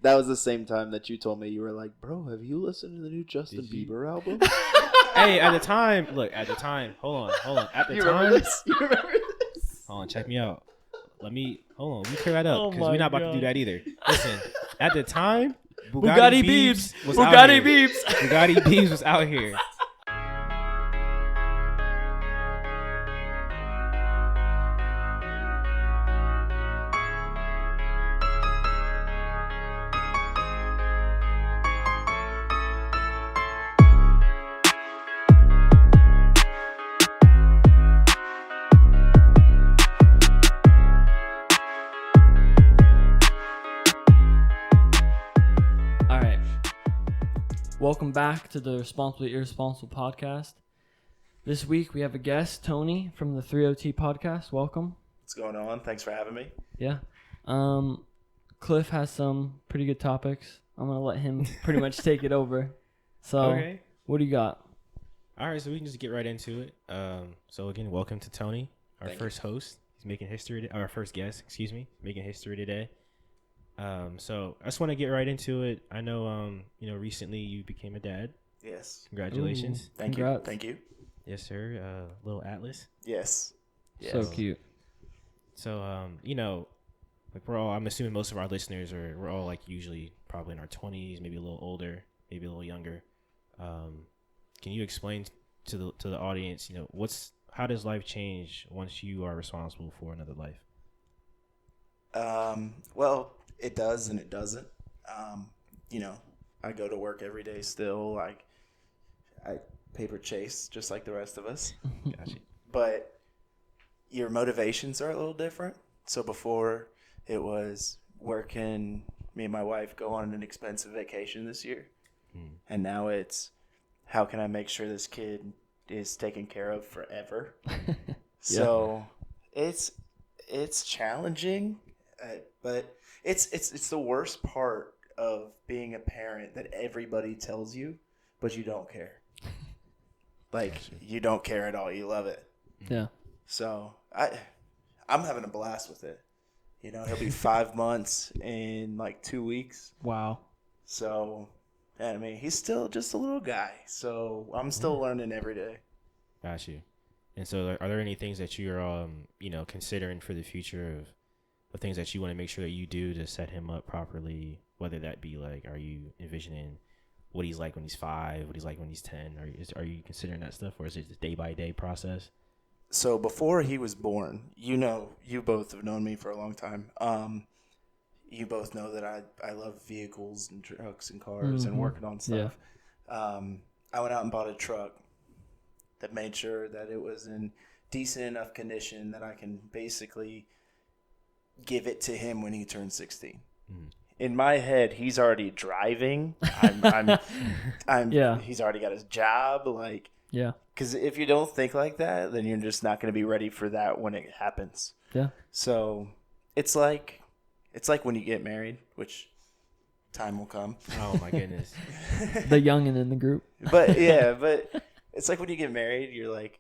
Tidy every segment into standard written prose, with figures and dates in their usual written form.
That was the same time that you told me you were like, bro, have you listened to the new Justin Bieber album? Hey, at the time, hold on. At the time, remember this? You remember this? hold on, check me out. Let me clear that up because we're not about to do that either. Listen, at the time, Bugatti Biebs was out here. Bugatti Biebs was out here. Welcome back to the Responsibly Irresponsible podcast. This week we have a guest, Tony from the 3OT podcast. Welcome. What's going on? Thanks for having me. Yeah. Cliff has some pretty good topics. I'm going to let him pretty much take it over. So, okay. What do you got? All right, so we can just get right into it. So again, welcome to Tony, our first host. He's making history, our first guest, making history today. So I just want to get right into it. I know, recently you became a dad. Yes. Congratulations. Ooh, congrats. Thank you. Yes, sir. Little Atlas. Yes. So cute. So, I'm assuming most of our listeners we're all like usually probably in our 20s, maybe a little older, maybe a little younger. Can you explain to the audience, how does life change once you are responsible for another life? Well, it does and it doesn't. I go to work every day still. I paper chase just like the rest of us. Gotcha. But your motivations are a little different. So before it was, where can me and my wife go on an expensive vacation this year? And now it's, how can I make sure this kid is taken care of forever? So it's challenging, but it's the worst part of being a parent that everybody tells you, but you don't care. Like, you don't care at all. You love it. Yeah. So I'm having a blast with it. He'll be 5 months in like 2 weeks. Wow. So, I mean, he's still just a little guy. So I'm still learning every day. Got you. And so are there any things that you're, considering for the future of things that you want to make sure that you do to set him up properly, whether that be like, are you envisioning what he's like when he's 5, what he's like when he's 10? Are you considering that stuff, or is it a day-by-day process? So before he was born, you both have known me for a long time. You both know that I love vehicles and trucks and cars and working on stuff. Yeah. I went out and bought a truck that made sure that it was in decent enough condition that I can basically give it to him when he turns 16. In my head, he's already driving. He's already got his job. Because if you don't think like that, then you're just not going to be ready for that when it happens. Yeah. So it's like when you get married, which time will come. Oh my goodness. The youngin' in the group. But it's like when you get married, you're like,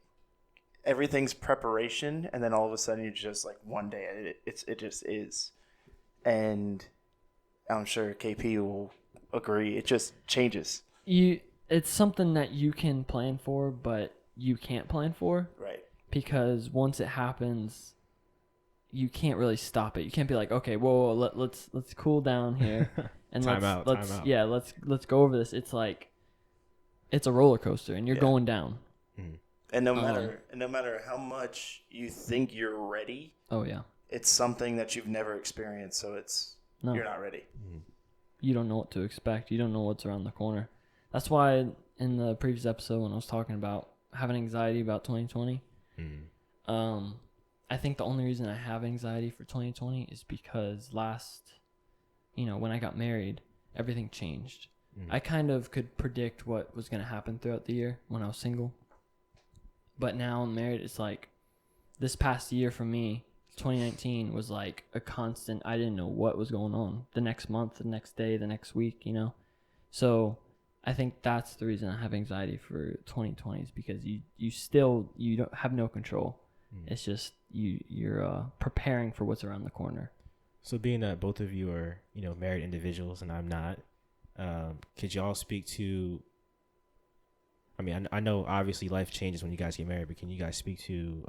everything's preparation, and then all of a sudden you're just like, one day it just is. And I'm sure KP will agree. It just changes. It's something that you can plan for, but you can't plan for. Right. Because once it happens, you can't really stop it. You can't be like, okay, whoa, let's cool down here and time out. Yeah, let's go over this. It's like, it's a roller coaster, and you're going down. And no matter how much you think you're ready, it's something that you've never experienced, so you're not ready. You don't know what to expect. You don't know what's around the corner. That's why in the previous episode when I was talking about having anxiety about 2020, I think the only reason I have anxiety for 2020 is because when I got married, everything changed. I kind of could predict what was going to happen throughout the year when I was single. But now I'm married, it's like this past year for me, 2019 was like a constant. I didn't know what was going on the next month, the next day, the next week, So I think that's the reason I have anxiety for 2020 is because you don't have no control. It's just you're preparing for what's around the corner. So being that both of you are, you know, married individuals and I'm not, could y'all speak to, I mean, I know obviously life changes when you guys get married, but can you guys speak to,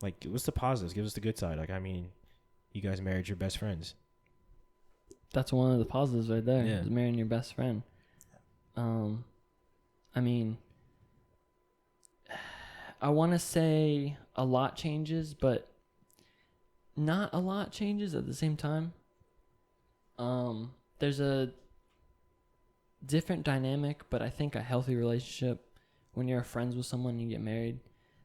like, what's the positives? Give us the good side. Like, I mean, you guys married your best friends. That's one of the positives right there. Yeah. Is marrying your best friend. I mean, I want to say a lot changes, but not a lot changes at the same time. There's a different dynamic, but I think a healthy relationship, when you're friends with someone and you get married,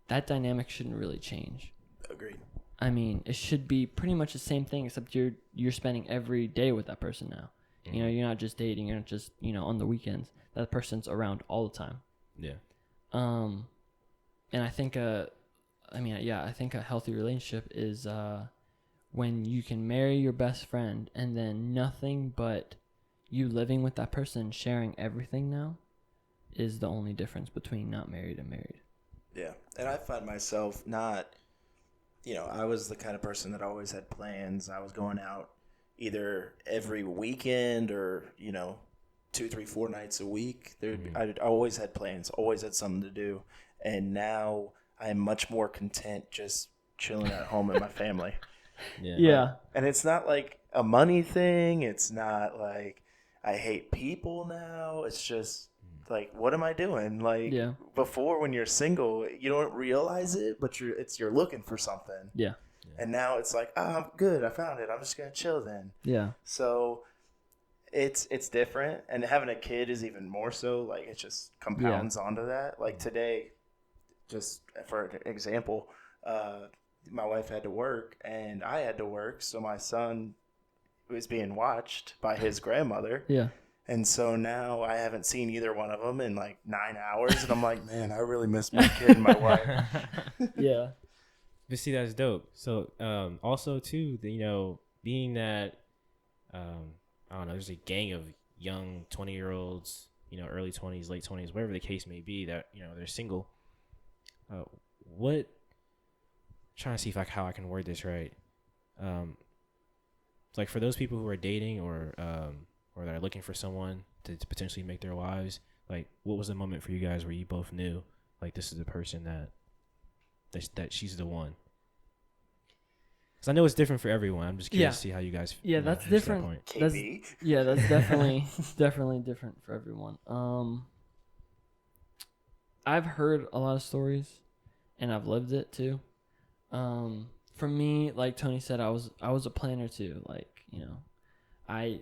that dynamic shouldn't really change. Agreed. I mean, it should be pretty much the same thing, except you're spending every day with that person now. You know, you're not just dating, you're not just, you know, on the weekends. That person's around all the time. Yeah. And I think I think a healthy relationship is when you can marry your best friend and then nothing but you living with that person, sharing everything now, is the only difference between not married and married. Yeah. And I find myself not, you know, I was the kind of person that always had plans. I was going out either every weekend or, you know, 2, 3, 4 nights a week. I always had plans, always had something to do. And now I am much more content just chilling at home with my family. Yeah. And it's not like a money thing. It's not like I hate people now. It's just like, what am I doing? Like before, when you're single, you don't realize it, but you're looking for something. Yeah. And now it's like, I'm good. I found it. I'm just gonna chill then. Yeah. So it's different, and having a kid is even more so. Like, it just compounds onto that. Like today, just for an example, my wife had to work and I had to work, so my son was being watched by his grandmother. Yeah. And so now I haven't seen either one of them in like 9 hours, and I'm like, man, I really miss my kid and my wife. Yeah. But see, that's dope. So, also too, you know, being that, I don't know, there's a gang of young 20-year-olds, you know, early 20s, late 20s, whatever the case may be, that, you know, they're single. Trying to see how I can word this right. Like for those people who are dating or that are looking for someone to potentially make their lives, like, what was the moment for you guys where you both knew, like, this is the person that she's the one? Because I know it's different for everyone. I'm just curious to see how you guys. Yeah, that's different. That's definitely definitely different for everyone. I've heard a lot of stories, and I've lived it too. For me, like Tony said, I was a planner too. Like, you know, I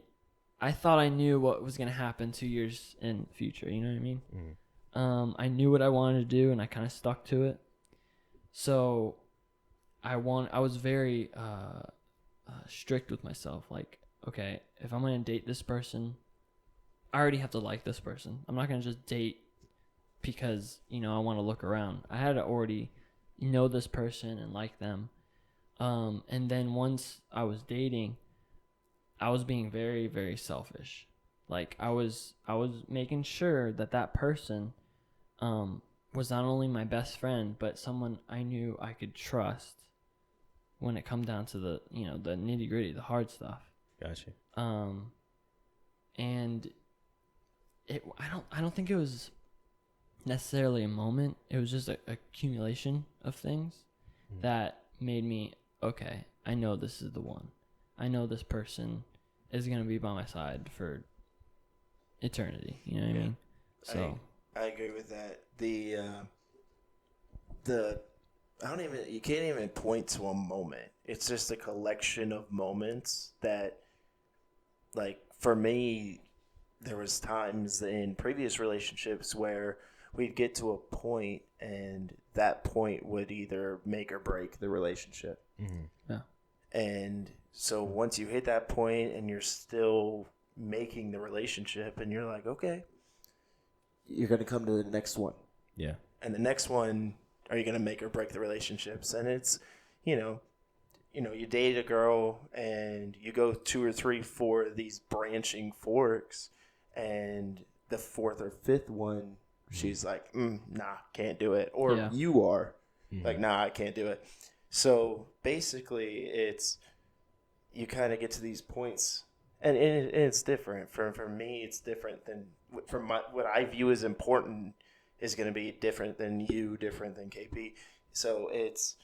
thought I knew what was gonna happen 2 years in the future. You know what I mean? Mm-hmm. I knew what I wanted to do, and I kind of stuck to it. So I was very strict with myself. Like, okay, if I'm gonna date this person, I already have to like this person. I'm not gonna just date because, you know, I want to look around. I had to already know this person and like them. And then once I was dating, I was being very, very selfish. Like, I was making sure that person was not only my best friend, but someone I knew I could trust when it come down to the, you know, the nitty gritty, the hard stuff. Gotcha. And I don't think it was necessarily a moment. It was just a accumulation of things that made me, okay, I know this is the one. I know this person is going to be by my side for eternity. You know what I mean? So I agree with that. You can't even point to a moment. It's just a collection of moments that, like, for me, there was times in previous relationships where we'd get to a point and that point would either make or break the relationship. Mm-hmm. Yeah. And so once you hit that point and you're still making the relationship and you're like, okay, you're going to come to the next one. Yeah. And the next one, are you going to make or break the relationships? And it's, you know, you date a girl and you go 2 or 3, 4 of these branching forks, and the 4th or 5th one, she's like, nah, can't do it. Or you are like, nah, I can't do it. So basically it's you kind of get to these points, and it's different. For me, it's different than from what I view as important is going to be different than you, different than KP. So it's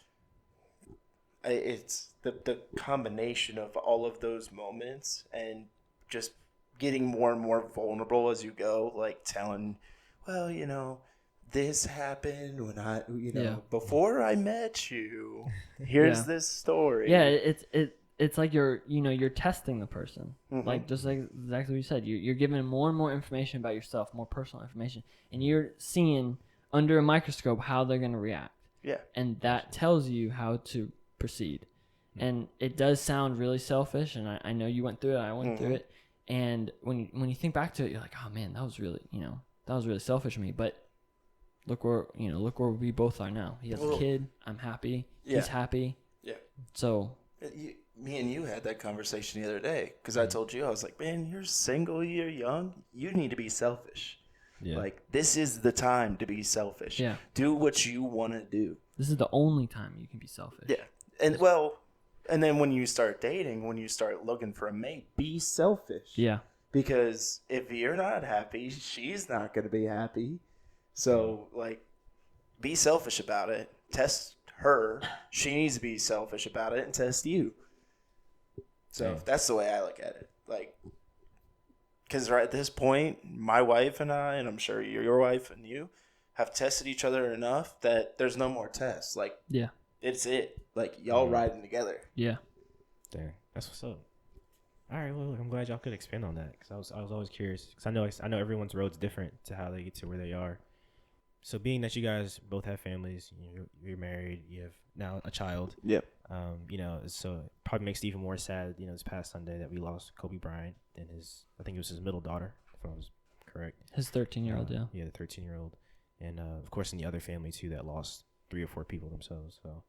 the combination of all of those moments and just getting more and more vulnerable as you go, like telling, well, this happened when before I met you. Here's this story. Yeah, it's like you're testing the person. Like just like exactly what you said. You're giving more and more information about yourself, more personal information, and you're seeing under a microscope how they're going to react. Yeah. And that tells you how to proceed. And it does sound really selfish, and I know you went through it, I went through it. And when you think back to it, you're like, oh man, that was really selfish of me. But look where we both are now. He has a kid. I'm happy. Yeah. He's happy. Yeah. So me and you had that conversation the other day because I told you, I was like, man, you're single, you're young. You need to be selfish. Yeah. Like, this is the time to be selfish. Yeah. Do what you want to do. This is the only time you can be selfish. Yeah. And then when you start dating, when you start looking for a mate, be selfish. Yeah. Because if you're not happy, she's not going to be happy. So, like, be selfish about it. Test her. She needs to be selfish about it and test you. So that's the way I look at it. Like, because right at this point, my wife and I, and I'm sure your wife and you, have tested each other enough that there's no more tests. Like, yeah, it's it. Like, y'all riding together. Yeah. There. That's what's up. All right. Well, I'm glad y'all could expand on that because I was always curious because I know everyone's road's different to how they get to where they are. So being that you guys both have families, you're married, you have now a child. Yep. So it probably makes it even more sad, this past Sunday that we lost Kobe Bryant and I think it was his middle daughter, if I was correct. His 13-year-old, yeah. Yeah, the 13-year-old. And, of course, in the other family, too, that lost 3 or 4 people themselves. So,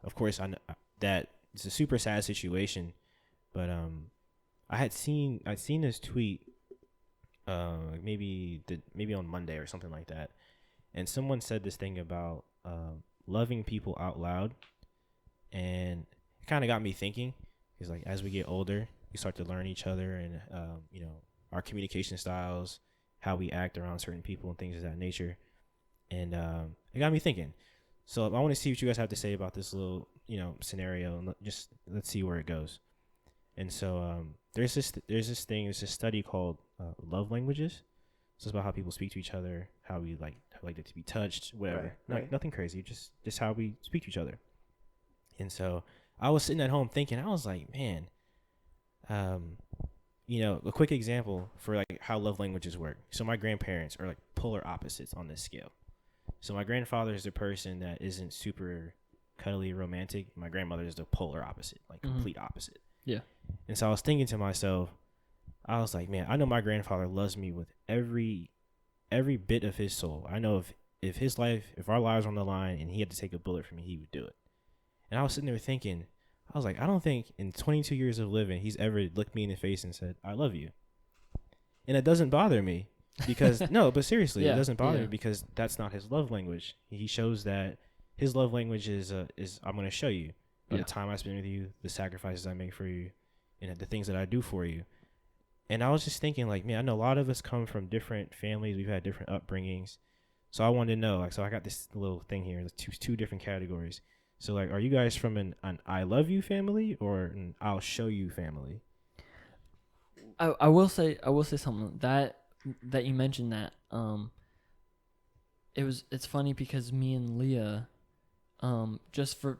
of course, I know that it's a super sad situation, but I'd seen this tweet maybe on Monday or something like that, and someone said this thing about loving people out loud, and it kind of got me thinking because like as we get older we start to learn each other and our communication styles, how we act around certain people and things of that nature, and it got me thinking. So I want to see what you guys have to say about this little scenario, and let's see where it goes. And so there's this study called love languages. So it's about how people speak to each other, how we like it to be touched, whatever. Right. Nothing crazy, just how we speak to each other. And so I was sitting at home thinking, I was like, man, a quick example for like how love languages work. So my grandparents are like polar opposites on this scale. So my grandfather is the person that isn't super cuddly romantic. My grandmother is the polar opposite, like complete opposite. Yeah. And so I was thinking to myself, I was like, man, I know my grandfather loves me with every bit of his soul. I know if our lives were on the line and he had to take a bullet for me, he would do it. And I was sitting there thinking, I was like, I don't think in 22 years of living, he's ever looked me in the face and said, I love you. And it doesn't bother me because, no, but seriously, it doesn't bother me because that's not his love language. He shows that his love language is I'm going to show you by the time I spend with you, the sacrifices I make for you, and the things that I do for you. And I was just thinking, like, man, I know a lot of us come from different families. We've had different upbringings. So I wanted to know, like, so I got this little thing here, two different categories. So, like, are you guys from an I love you family or an I'll show you family? I will say something that you mentioned that it's funny because me and Leah just for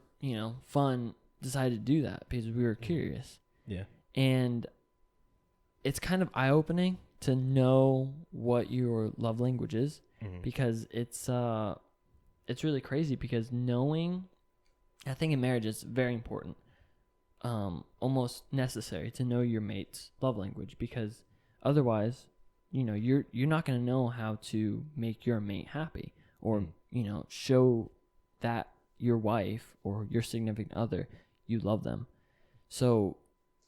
fun decided to do that because we were curious. Yeah. And it's kind of eye-opening to know what your love language is because it's really crazy because knowing, I think in marriage it's very important, almost necessary to know your mate's love language because otherwise, you're not going to know how to make your mate happy or, show that your wife or your significant other, you love them. So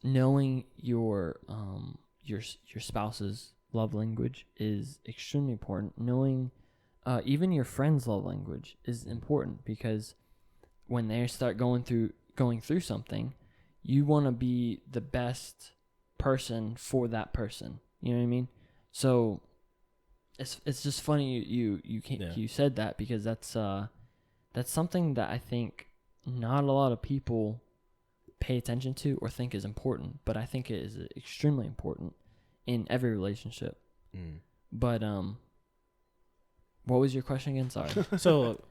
knowing your spouse's love language is extremely important. Knowing even your friend's love language is important because when they start going through something, you want to be the best person for that person. You know what I mean? So it's just funny you said that, because that's something that I think not a lot of people pay attention to or think is important, but I think it is extremely important in every relationship. But what was your question again? Sorry. So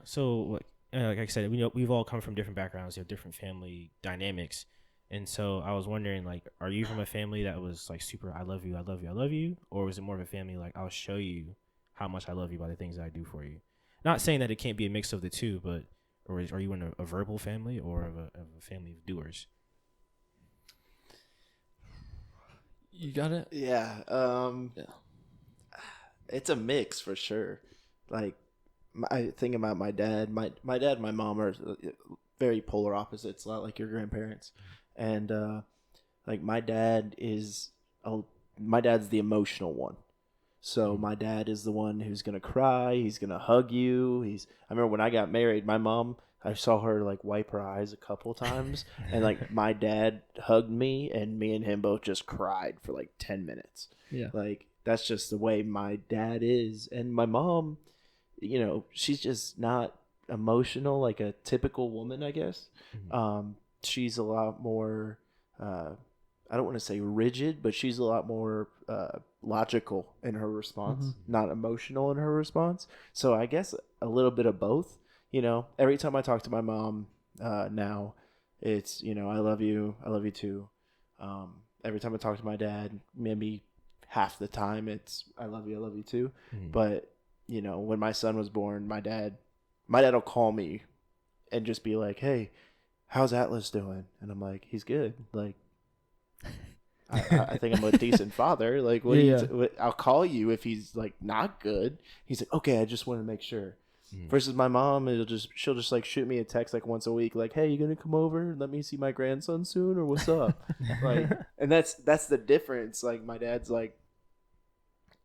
like I said, we've all come from different backgrounds. We have different family dynamics. And so I was wondering, like, are you from a family that was like super, I love you, I love you, I love you? Or was it more of a family like, I'll show you how much I love you by the things that I do for you? Not saying that it can't be a mix of the two, but are you in a verbal family or of a family of doers? You got it? Yeah. It's a mix for sure. Like, I think about my dad. My dad and my mom are very polar opposites, a lot like your grandparents. And like my dad's the emotional one. So my dad is the one who's gonna cry. He's gonna hug you. I remember when I got married, my mom, I saw her like wipe her eyes a couple times, and like my dad hugged me, and me and him both just cried for like 10 minutes. Yeah. Like, that's just the way my dad is. And my mom, she's just not emotional like a typical woman, I guess. She's a lot more, I don't want to say rigid, but she's a lot more logical in her response, not emotional in her response. So I guess a little bit of both. Every time I talk to my mom now, it's, I love you too. Every time I talk to my dad, maybe half the time it's I love you too. But when my son was born, my dad will call me and just be like, hey, how's Atlas doing? And I'm like, he's good. Like, I think I'm a decent father. Like, I'll call you if he's like not good. He's like, okay, I just want to make sure. Versus my mom, she'll just like shoot me a text like once a week, like, hey, you gonna come over and let me see my grandson soon, or what's up? Like, and that's the difference. Like, my dad's like,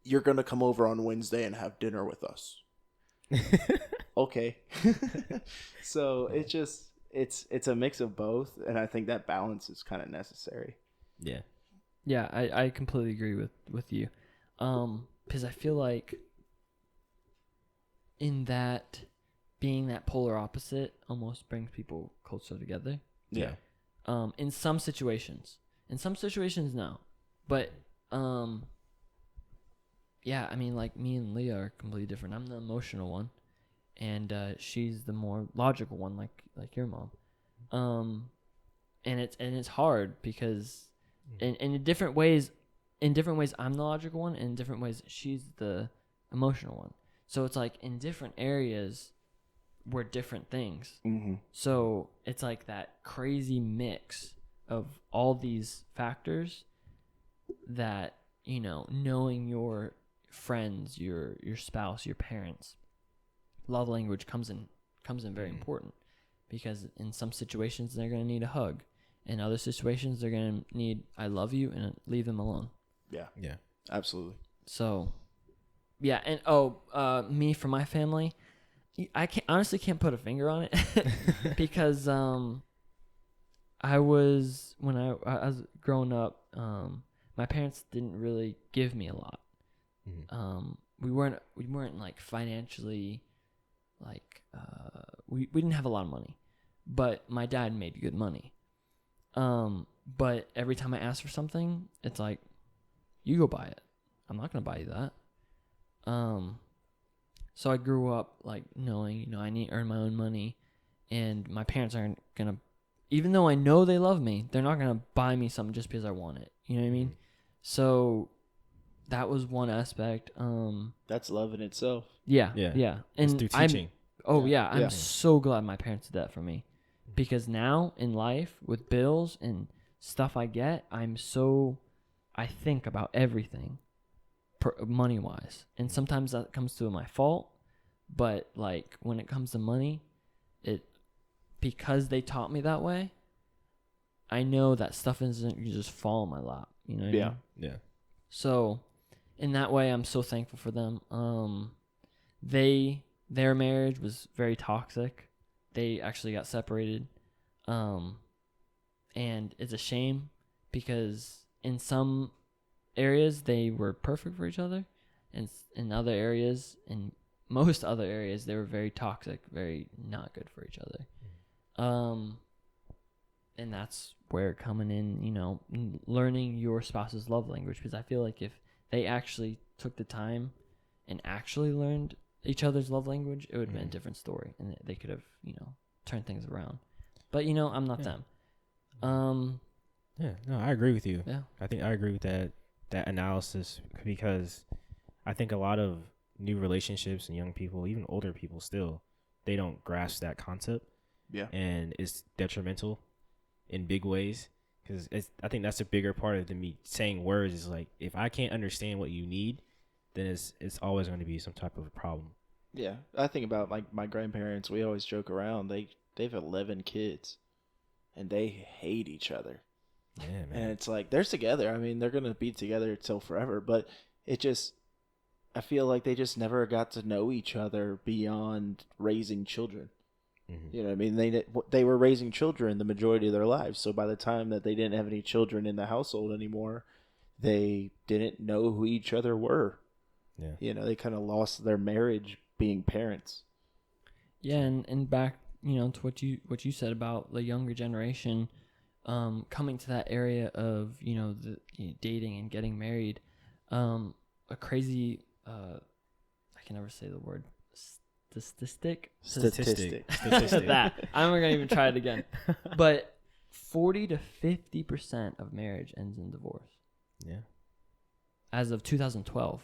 you're gonna come over on Wednesday and have dinner with us. Okay. So it's a mix of both, and I think that balance is kind of necessary. Yeah, I completely agree with you, because I feel like in that being that polar opposite almost brings people closer together. Yeah. In some situations no, but yeah, I mean, like, me and Leah are completely different. I'm the emotional one, and she's the more logical one, like your mom. And it's hard because in different ways I'm the logical one, and in different ways she's the emotional one. So it's like in different areas we're different things. So it's like that crazy mix of all these factors that, knowing your friends, your spouse, your parents, love language comes in very important, because in some situations they're going to need a hug. In other situations they're going to need I love you, and leave them alone. Yeah. Absolutely. So yeah, and me from my family, I honestly can't put a finger on it because when I was growing up, my parents didn't really give me a lot. We weren't like financially, like we didn't have a lot of money, but my dad made good money. But every time I ask for something, it's like, you go buy it. I'm not gonna buy you that. So I grew up like knowing, I need to earn my own money, and my parents aren't gonna, even though I know they love me, they're not gonna buy me something just because I want it. You know what I mean? So that was one aspect. That's love in itself. Yeah. And through teaching. I'm so glad my parents did that for me, because now in life with bills and stuff I get, I think about everything. Money wise, and sometimes that comes to my fault, but like when it comes to money, because they taught me that way, I know that stuff isn't just fall in my lap. You know what I mean? So in that way, I'm so thankful for them. Their marriage was very toxic. They actually got separated, And it's a shame because in some areas they were perfect for each other, and in other areas, in most other areas, they were very toxic, very not good for each other. And that's where coming in, you know, learning your spouse's love language, because I feel like if they actually took the time and actually learned each other's love language, it would have been a different story, and they could have, you know, turned things around. But, you know, I'm not them. Yeah, no, I agree with you. Yeah. I think I agree with that analysis, because I think a lot of new relationships and young people, even older people still, they don't grasp that concept. Yeah. And it's detrimental in big ways, because I think that's a bigger part of me saying words is like, if I can't understand what you need, then it's always going to be some type of a problem. Yeah. I think about my grandparents. We always joke around. They've 11 kids, and they hate each other. Yeah, man. And it's like, they're together. I mean, they're going to be together till forever, but I feel like they just never got to know each other beyond raising children. Mm-hmm. You know what I mean? They were raising children the majority of their lives. So by the time that they didn't have any children in the household anymore, they didn't know who each other were. Yeah. You know, they kind of lost their marriage being parents. Yeah, and back, you know, to what you said about the younger generation coming to that area of, you know, dating and getting married. A crazy I can never say the word statistic. That I'm not gonna even try it again. But 40 to 50% of marriage ends in divorce. Yeah. As of 2012.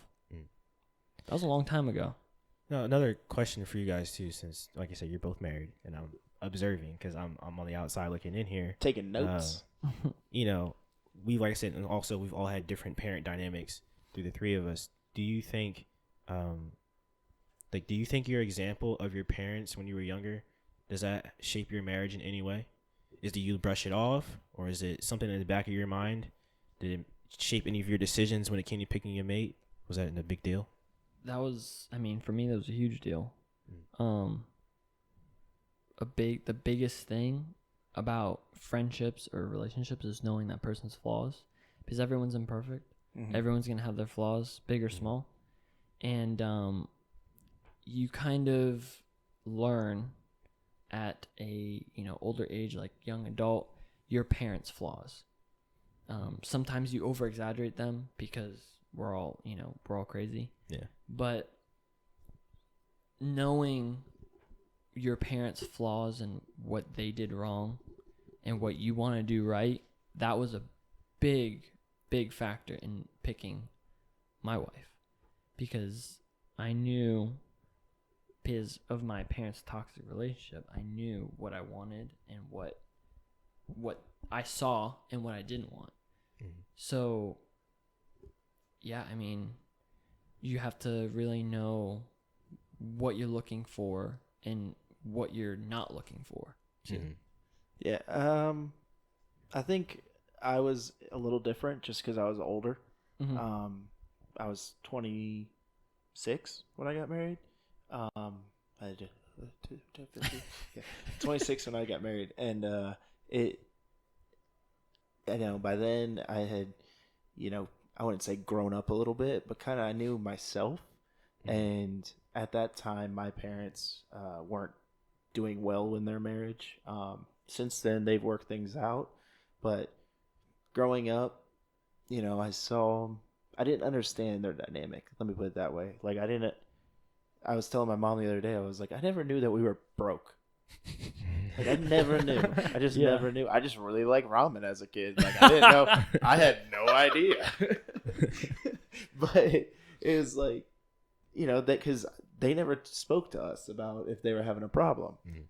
That was a long time ago. No, another question for you guys too, since like I said, you're both married, and I'm observing because I'm on the outside looking in here, taking notes. You know, like I said, and also we've all had different parent dynamics through the three of us. Do you think, do you think your example of your parents when you were younger, does that shape your marriage in any way? Do you brush it off, or is it something in the back of your mind? Did it shape any of your decisions when it came to picking a mate? Was that a big deal? That was, I mean, for me, that was a huge deal. The biggest thing about friendships or relationships is knowing that person's flaws, because everyone's imperfect. Mm-hmm. Everyone's going to have their flaws, big or small. And you kind of learn at a, you know, older age, like young adult, your parents' flaws. Sometimes you over exaggerate them because we're all crazy. Yeah. But knowing your parents' flaws and what they did wrong and what you want to do right, that was a big factor in picking my wife, because I knew, because of my parents' toxic relationship, I knew what I wanted and what I saw and what I didn't want. Mm-hmm. So, yeah, I mean, you have to really know what you're looking for and what you're not looking for. Mm-hmm. Yeah, I think I was a little different just because I was older. Mm-hmm. I was 26 when I got married. I did 26 when I got married, and I know by then I had, you know, I wouldn't say grown up a little bit, but kind of I knew myself. Mm-hmm. And at that time, my parents weren't doing well in their marriage. Since then, they've worked things out, but growing up, you know, I didn't understand their dynamic. Let me put it that way. Like, I was telling my mom the other day, I was like, I never knew that we were broke. Like, I never knew. I just never knew. I just really liked ramen as a kid. Like, I didn't know. I had no idea. But it was like, you know, that because they never spoke to us about if they were having a problem. Mm-hmm.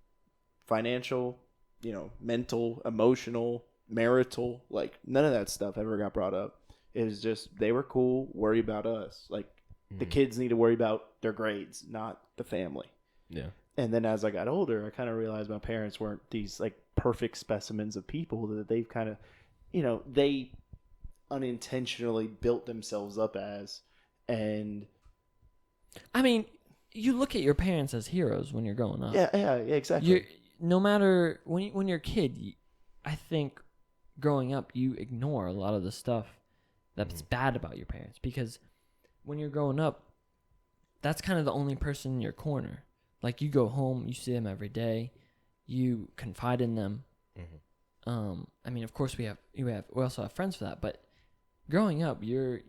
Financial, you know, mental, emotional, marital, like none of that stuff ever got brought up. It was just, they were cool, worry about us. Like, the kids need to worry about their grades, not the family. Yeah. And then as I got older, I kind of realized my parents weren't these like perfect specimens of people that they've kind of, you know, they unintentionally built themselves up as. And I mean, you look at your parents as heroes when you're growing up. Yeah, exactly. No matter when you're a kid, I think growing up, you ignore a lot of the stuff that's bad about your parents, because when you're growing up, that's kind of the only person in your corner. Like, you go home, you see them every day, you confide in them. I mean, of course we also have friends for that, but growing up, you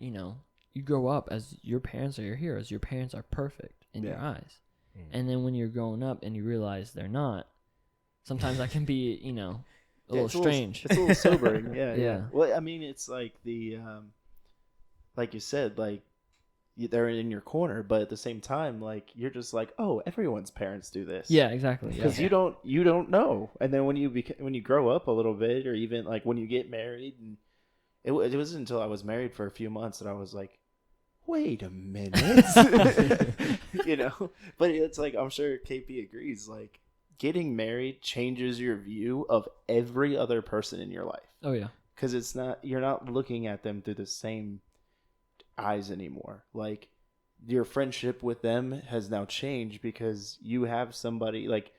grow up as your parents are your heroes. Your parents are perfect in your eyes. And then when you're growing up and you realize they're not, sometimes that can be, a little strange. It's a little sobering. Yeah. Yeah. Well, I mean, it's like like you said, like, they're in your corner, but at the same time, like, you're just like, oh, everyone's parents do this. Yeah, exactly. Because you don't know. And then when you grow up a little bit, or even like when you get married, and it wasn't until I was married for a few months that I was like, wait a minute. But it's like, I'm sure KP agrees, like, getting married changes your view of every other person in your life. Oh yeah. Because you're not looking at them through the same eyes anymore. Like, your friendship with them has now changed because you have somebody, like,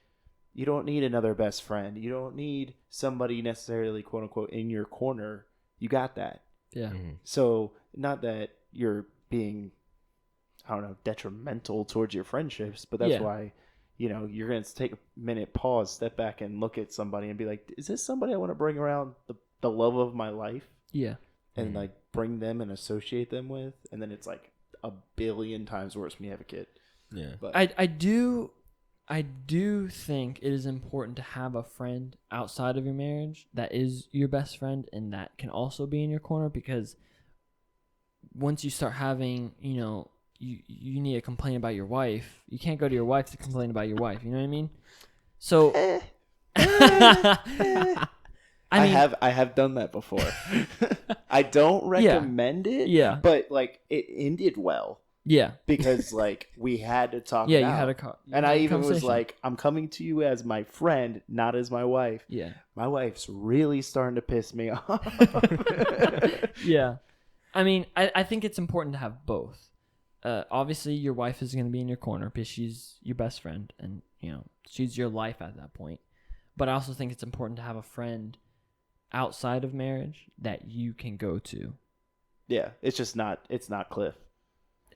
you don't need another best friend. You don't need somebody necessarily, quote unquote, in your corner. You got that. Yeah. So, not that you're being, I don't know, detrimental towards your friendships, but that's why, you're going to take a minute, pause, step back, and look at somebody and be like, is this somebody I want to bring around the love of my life? Yeah. And like, bring them and associate them with, and then it's like a billion times worse when you have a kid. Yeah. But I do think it is important to have a friend outside of your marriage that is your best friend and that can also be in your corner, because once you start having, you need to complain about your wife, you can't go to your wife to complain about your wife. You know what I mean? So I have done that before. I don't recommend it. Yeah. But like, it ended well. Yeah. Because like, we had to talk. Yeah, it you out. had and I even was conversation. like, I'm coming to you as my friend, not as my wife. Yeah. My wife's really starting to piss me off. Yeah. I mean, I think it's important to have both. Obviously, your wife is going to be in your corner because she's your best friend and, she's your life at that point. But I also think it's important to have a friend outside of marriage that you can go to. Yeah, it's not Cliff.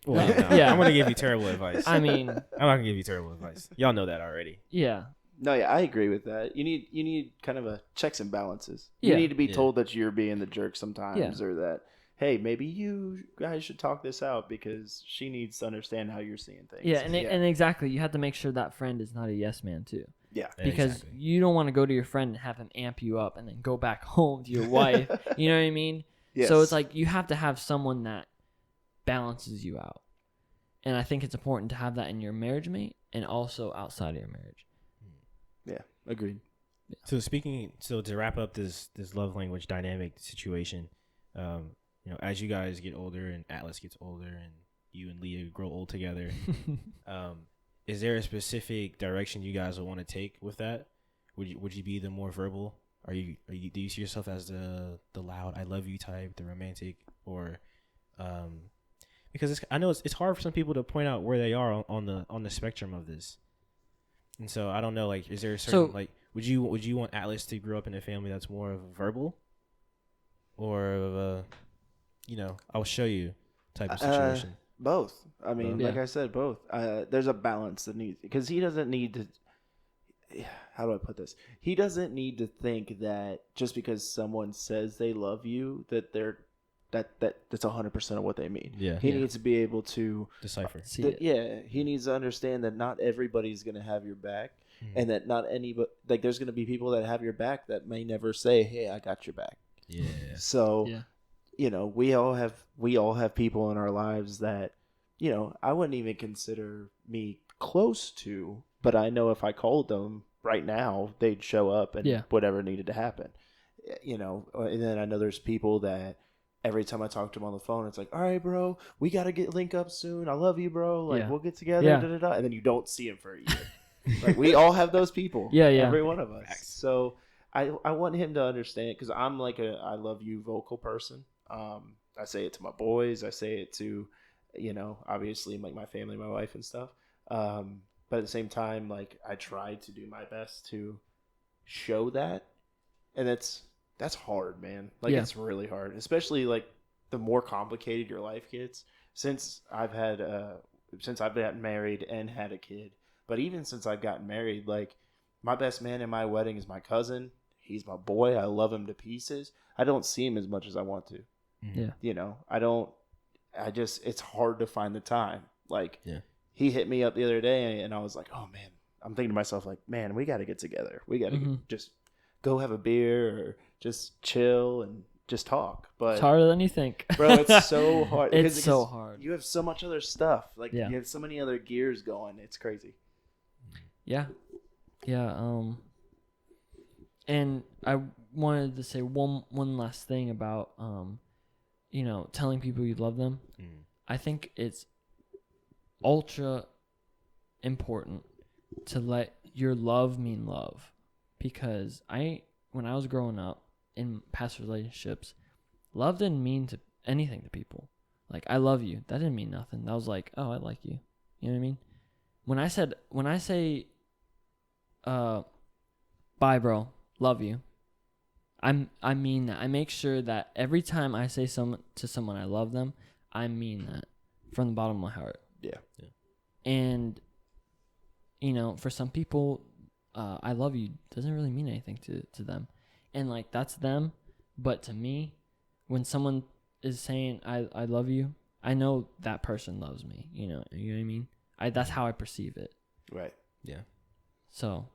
Well, no, Yeah. I'm gonna give you terrible advice. I mean, I'm not gonna give you terrible advice. Y'all know that already. yeah. No, yeah, I agree with that. You need kind of a checks and balances. Yeah. You need to be told that you're being the jerk sometimes, Yeah. or that, hey, maybe you guys should talk this out because she needs to understand how you're seeing things. Yeah, and exactly, you have to make sure that friend is not a yes man too. Yeah. Because Exactly. you don't want to go to your friend and have him amp you up and then go back home to your wife. You know what I mean? Yes. So it's like, you have to have someone that balances you out. And I think it's important to have that in your marriage mate and also outside of your marriage. Yeah, agreed. So to wrap up this love language dynamic situation, as you guys get older and Atlas gets older and you and Leah grow old together, is there a specific direction you guys would want to take with that? Would you be the more verbal? Do you see yourself as the loud I love you type, the romantic, or because I know it's hard for some people to point out where they are on the spectrum of this, and so I don't know, like, is there a certain would you want Atlas to grow up in a family that's more of a verbal, or of a I'll show you type of situation? Both. I mean, Yeah. like I said, both. There's a balance that needs, because he doesn't need to. How do I put this? He doesn't need to think that just because someone says they love you that that's 100% of what they mean. Yeah. He needs to be able to Decipher. See it. Yeah, he needs to understand that not everybody's going to have your back, and that not anybody, like, there's going to be people that have your back that may never say, "Hey, I got your back." Yeah. So, Yeah. we all have people in our lives that, I wouldn't even consider me close to, but I know if I called them right now, they'd show up and whatever needed to happen. And then I know there's people that every time I talk to them on the phone, it's like, all right, bro, we got to link up soon. I love you, bro. Like, we'll get together. Yeah. Da, da, da. And then you don't see them for a year. Like, we all have those people. Yeah. Every one of us. So I want him to understand, because I'm like I love you vocal person. I say it to my boys. I say it to, obviously, like, my family, my wife and stuff. But at the same time, like, I try to do my best to show that. And that's that's hard, man. Like, Yeah. it's really hard, especially like the more complicated your life gets. Since I've gotten married and had a kid, but even since I've gotten married, like my best man in my wedding is my cousin. He's my boy. I love him to pieces. I don't see him as much as I want to. Yeah. You know, it's hard to find the time. Like, Yeah. he hit me up the other day and I was like, oh man, I'm thinking to myself, like, man, we got to get together. We got to just go have a beer or just chill and just talk. But It's harder than you think. bro, it's so hard. It's so hard. You have so much other stuff. Like, Yeah. you have so many other gears going. It's crazy. Yeah. And I wanted to say one last thing about telling people you love them. I think it's ultra important to let your love mean love, because when I was growing up in past relationships, love didn't mean anything to people. Like, I love you, that didn't mean nothing. That was like, oh, I like you. You know what I mean? When I say bye bro, love you, I mean that. I make sure that every time I say to someone I love them, I mean that from the bottom of my heart. Yeah. And for some people, I love you doesn't really mean anything to them, and like, that's them. But to me, when someone is saying I love you, I know that person loves me. You know what I mean? That's how I perceive it. Right. Yeah. So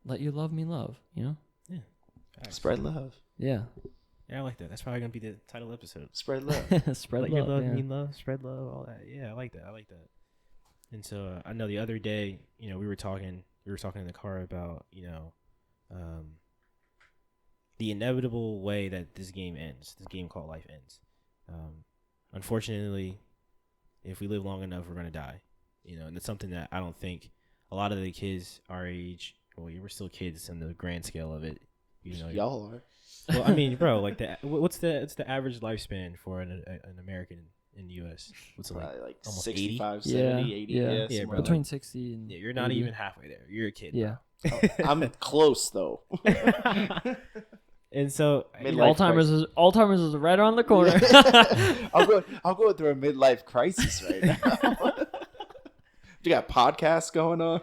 let your love mean love. Yeah. Spread love. Yeah. Yeah, I like that. That's probably gonna be the title episode. Spread love. Spread Let love. your love Yeah. mean love, spread love, all that. Yeah, I like that. And so I know the other day, we were talking in the car about, the inevitable way that this game ends. This game called life ends. Unfortunately, if we live long enough, we're gonna die. And it's something that I don't think a lot of the kids our age, well, we're still kids in the grand scale of it. Y'all are. Well, I mean, bro, like what's the average lifespan for an American in the U.S.? What's it Probably like almost 65, 80? 70, 80. Yeah. Yeah, Yeah, somewhere bro. Between 60 and Yeah, you're not 80. even halfway there. You're a kid. Yeah. I'm close though. And so Midlife Alzheimer's is right around the corner. I'll go through a midlife crisis right now. You got podcasts going on.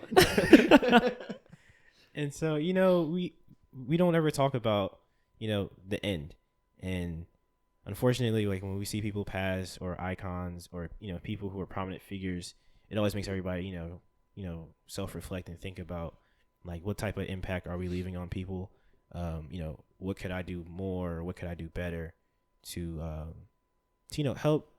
And so we don't ever talk about the end. And unfortunately, like when we see people pass, or icons, or people who are prominent figures, it always makes everybody self-reflect and think about, like, what type of impact are we leaving on people? What could I do more? What could I do better to help,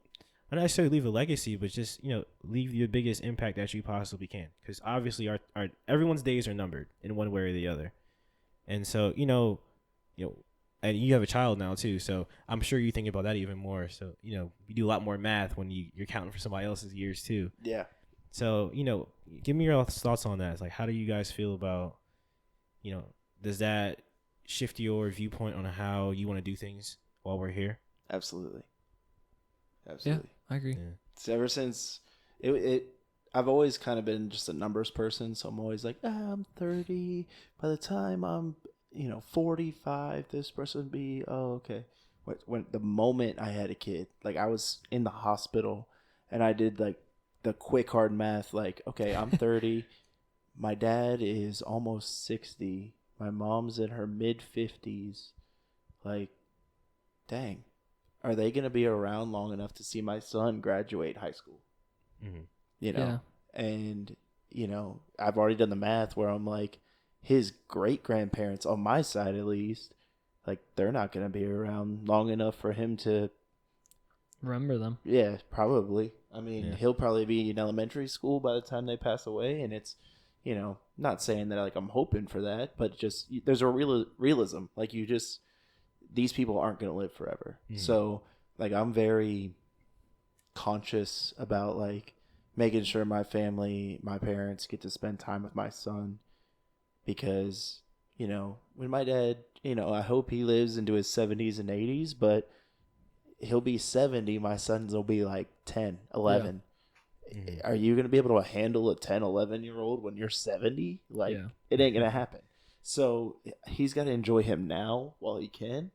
not necessarily leave a legacy, but just leave the biggest impact that you possibly can? Because obviously our everyone's days are numbered in one way or the other. And so and you have a child now too, so I'm sure you think about that even more. So you do a lot more math when you're counting for somebody else's years too. Yeah. So give me your thoughts on that. It's like, how do you guys feel about does that shift your viewpoint on how you want to do things while we're here? Absolutely. Yeah, I agree. Yeah. It's ever since I've always kind of been just a numbers person, so I'm always like, I'm 30. By the time I'm 45, this person would be, okay. When the moment I had a kid, like, I was in the hospital and I did like the quick hard math, like, okay, I'm 30. My dad is almost 60. My mom's in her mid 50s. Like, dang, are they going to be around long enough to see my son graduate high school? Mm-hmm. Yeah. And, I've already done the math where I'm like, his great grandparents, on my side at least, like, they're not going to be around long enough for him to Remember them. Yeah, probably. I mean, Yeah. he'll probably be in elementary school by the time they pass away, and it's, not saying that like I'm hoping for that, but just there's a realism. Like, these people aren't going to live forever. Mm. So, like, I'm very conscious about like making sure my family, my parents get to spend time with my son, because, when my dad, I hope he lives into his 70s and 80s, but he'll be 70, my sons will be like 10, 11. Yeah. Mm-hmm. Are you going to be able to handle a 10, 11-year-old when you're 70? Like, Yeah. It ain't going to happen. So he's got to enjoy him now while he can.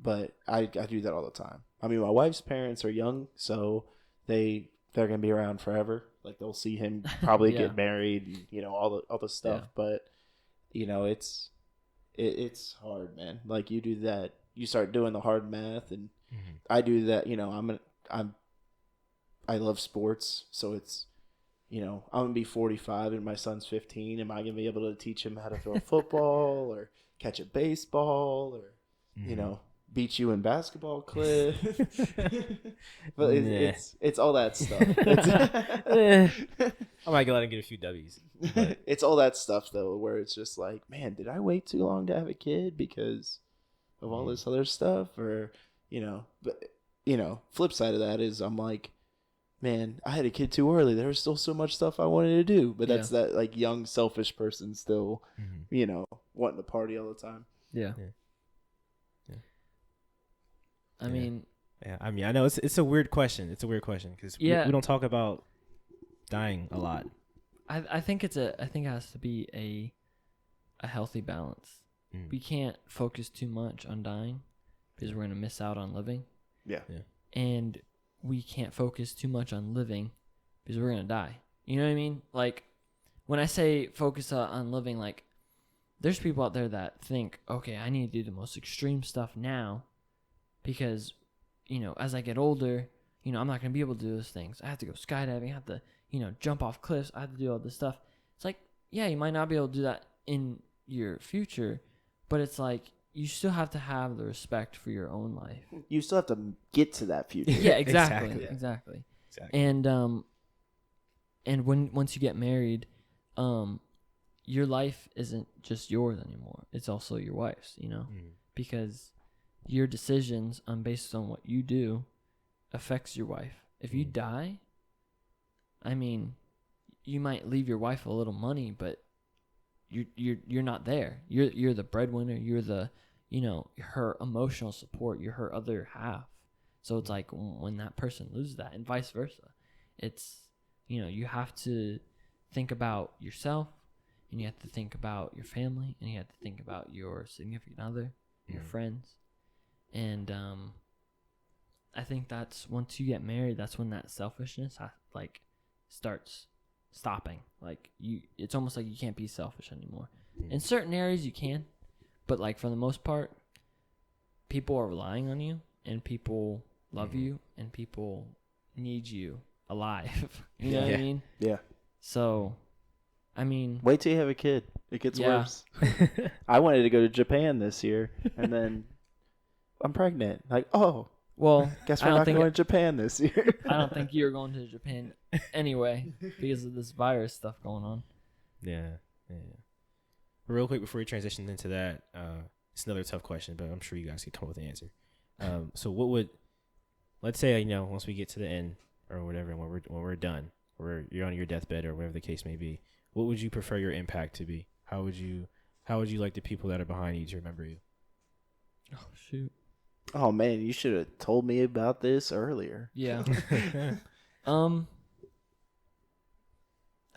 But I do that all the time. I mean, my wife's parents are young, so they're gonna be around forever. Like they'll see him probably get married, and, you know, all the stuff. Yeah. But you know, it's hard, man. Like you do that, you start doing the hard math, and I do that. You know, I love sports, so it's, you know, I'm gonna be 45 and my son's 15. Am I gonna be able to teach him how to throw a football or catch a baseball or you know, beat you in basketball, Cliff? But it's all that stuff. I might go out and get a few W's. But. It's all that stuff though, where it's just like, man, did I wait too long to have a kid because of all this other stuff, or you know? But you know, flip side of that is I'm like, man, I had a kid too early. There was still so much stuff I wanted to do, but that's that like young, selfish person still, you know, wanting to party all the time. Yeah. I mean, I know it's a weird question. It's a weird question because we don't talk about dying a lot. I think it has to be a healthy balance. We can't focus too much on dying because we're gonna miss out on living. Yeah. And we can't focus too much on living because we're gonna die. You know what I mean? Like when I say focus on living, like there's people out there that think, okay, I need to do the most extreme stuff now. Because, you know, as I get older, you know, I'm not going to be able to do those things. I have to go skydiving. I have to, you know, jump off cliffs. I have to do all this stuff. It's like, yeah, you might not be able to do that in your future, but it's like you still have to have the respect for your own life. You still have to get to that future. Yeah, exactly. And once you get married, your life isn't just yours anymore. It's also your wife's, you know, because your decisions based on what you do affects your wife. If you die, I mean, you might leave your wife a little money, but you're not there. You're the breadwinner. You're the, you know, her emotional support. You're her other half. So it's like when that person loses that, and vice versa. It's, you know, you have to think about yourself, and you have to think about your family, and you have to think about your significant other, your friends. And I think that's once you get married, that's when that selfishness starts stopping. Like it's almost like you can't be selfish anymore. In certain areas you can, but like for the most part, people are relying on you, and people love you, and people need you alive. You know what I mean? Yeah. So, I mean, wait till you have a kid. It gets worse. I wanted to go to Japan this year, and then I'm pregnant. Like, oh, well, guess we're not going to Japan this year. I don't think you're going to Japan anyway because of this virus stuff going on. Yeah. Real quick before we transition into that, it's another tough question, but I'm sure you guys can come up with an answer. So what would, let's say, you know, once we get to the end or whatever, when we're done, or you're on your deathbed or whatever the case may be, what would you prefer your impact to be? How would you like the people that are behind you to remember you? Oh, shoot. Oh man, you should have told me about this earlier. Yeah. I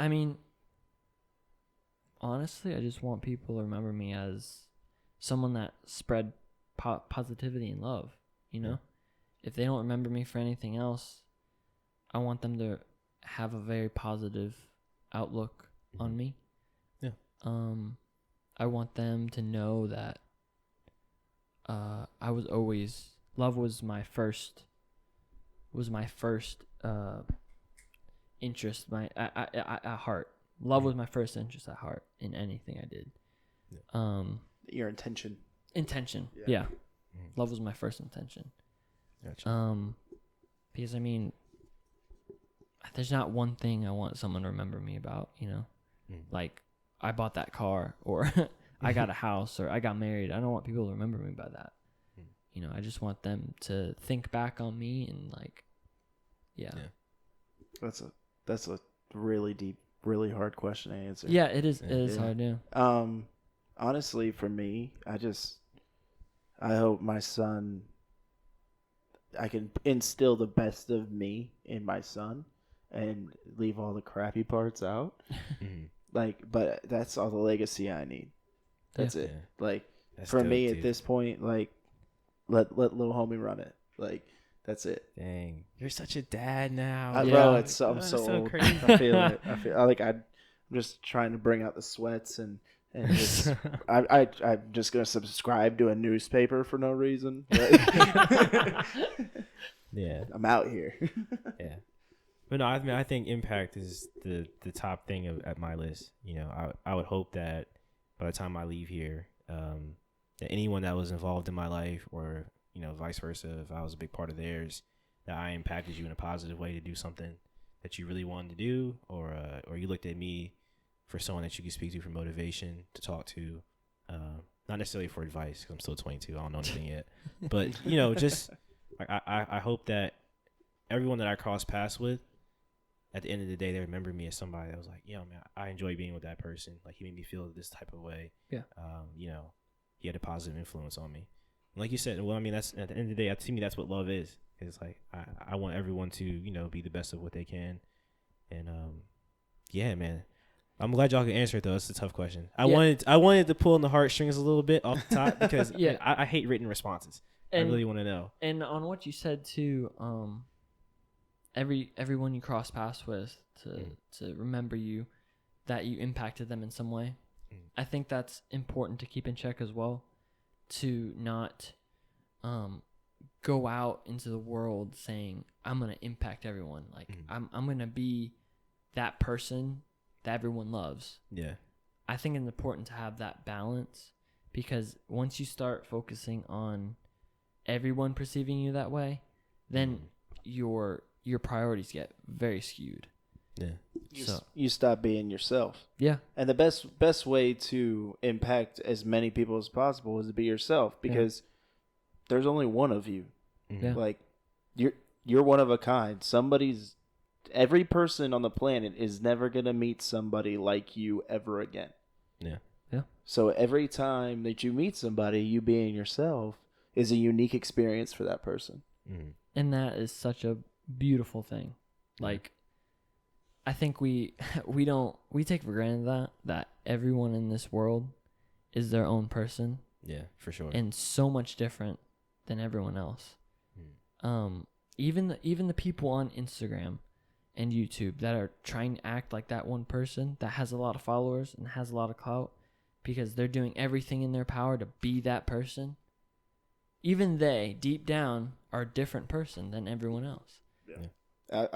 mean, honestly, I just want people to remember me as someone that spread positivity and love, you know? If they don't remember me for anything else, I want them to have a very positive outlook on me. Yeah. I want them to know that I was always, love was my first interest, at heart. Love was my first interest at heart in anything I did. Yeah. Your intention. Yeah. Love was my first intention. Gotcha. Because I mean, there's not one thing I want someone to remember me about, you know? Like, I bought that car, or I got a house, or I got married. I don't want people to remember me by that. You know, I just want them to think back on me and like, yeah. That's a really deep, really hard question to answer. Yeah, it is. It is hard, yeah. Honestly, for me, I hope my son, I can instill the best of me in my son and leave all the crappy parts out. Like, but that's all the legacy I need. That's it. Like, for me at this point, like let little homie run it. Like that's it. Dang, you're such a dad now, bro. I'm so old. crazy. I feel it. I'm just trying to bring out the sweats and just I'm just gonna subscribe to a newspaper for no reason. Yeah, I'm out here. Yeah, but no, I mean, I think impact is the top thing at my list. You know, I would hope that by the time I leave here, that anyone that was involved in my life, or you know, vice versa, if I was a big part of theirs, that I impacted you in a positive way to do something that you really wanted to do, or you looked at me for someone that you could speak to for motivation, to talk to, not necessarily for advice, because I'm still 22, I don't know anything yet, but you know, just I hope that everyone that I cross paths with, at the end of the day, they remember me as somebody that was like, yo, man, I enjoy being with that person. Like, he made me feel this type of way. Yeah. You know, he had a positive influence on me. And like you said, well, I mean, that's at the end of the day, to me, that's what love is. It's like, I want everyone to, you know, be the best of what they can. And, yeah, man. I'm glad y'all can answer it, though. It's a tough question. I wanted to pull on the heartstrings a little bit off the top because yeah. I hate written responses. And, I really want to know. And on what you said too, everyone you cross paths with to remember you, that you impacted them in some way. I think that's important to keep in check as well, to not go out into the world saying I'm gonna impact everyone. Like I'm gonna be that person that everyone loves. Yeah. I think it's important to have that balance, because once you start focusing on everyone perceiving you that way, then your priorities get very skewed. Yeah. You stop being yourself. Yeah. And the best way to impact as many people as possible is to be yourself, because there's only one of you. Yeah. Like you're one of a kind. Every person on the planet is never going to meet somebody like you ever again. Yeah. Yeah. So every time that you meet somebody, you being yourself is a unique experience for that person. And that is such a beautiful thing. Like, I think we take for granted that everyone in this world is their own person. Yeah, for sure. And so much different than everyone else. Even the people on Instagram and YouTube that are trying to act like that one person that has a lot of followers and has a lot of clout, because they're doing everything in their power to be that person. Even they, deep down, are a different person than everyone else. Yeah.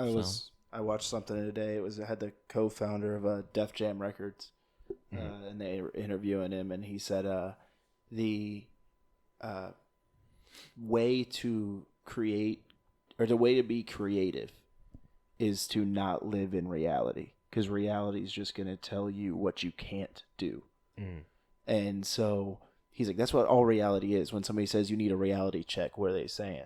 I watched something today. It had the co-founder of Def Jam Records, and they were interviewing him, and he said the way to create, or the way to be creative, is to not live in reality, because reality is just going to tell you what you can't do. And so he's like, that's what all reality is. When somebody says you need a reality check, what are they saying?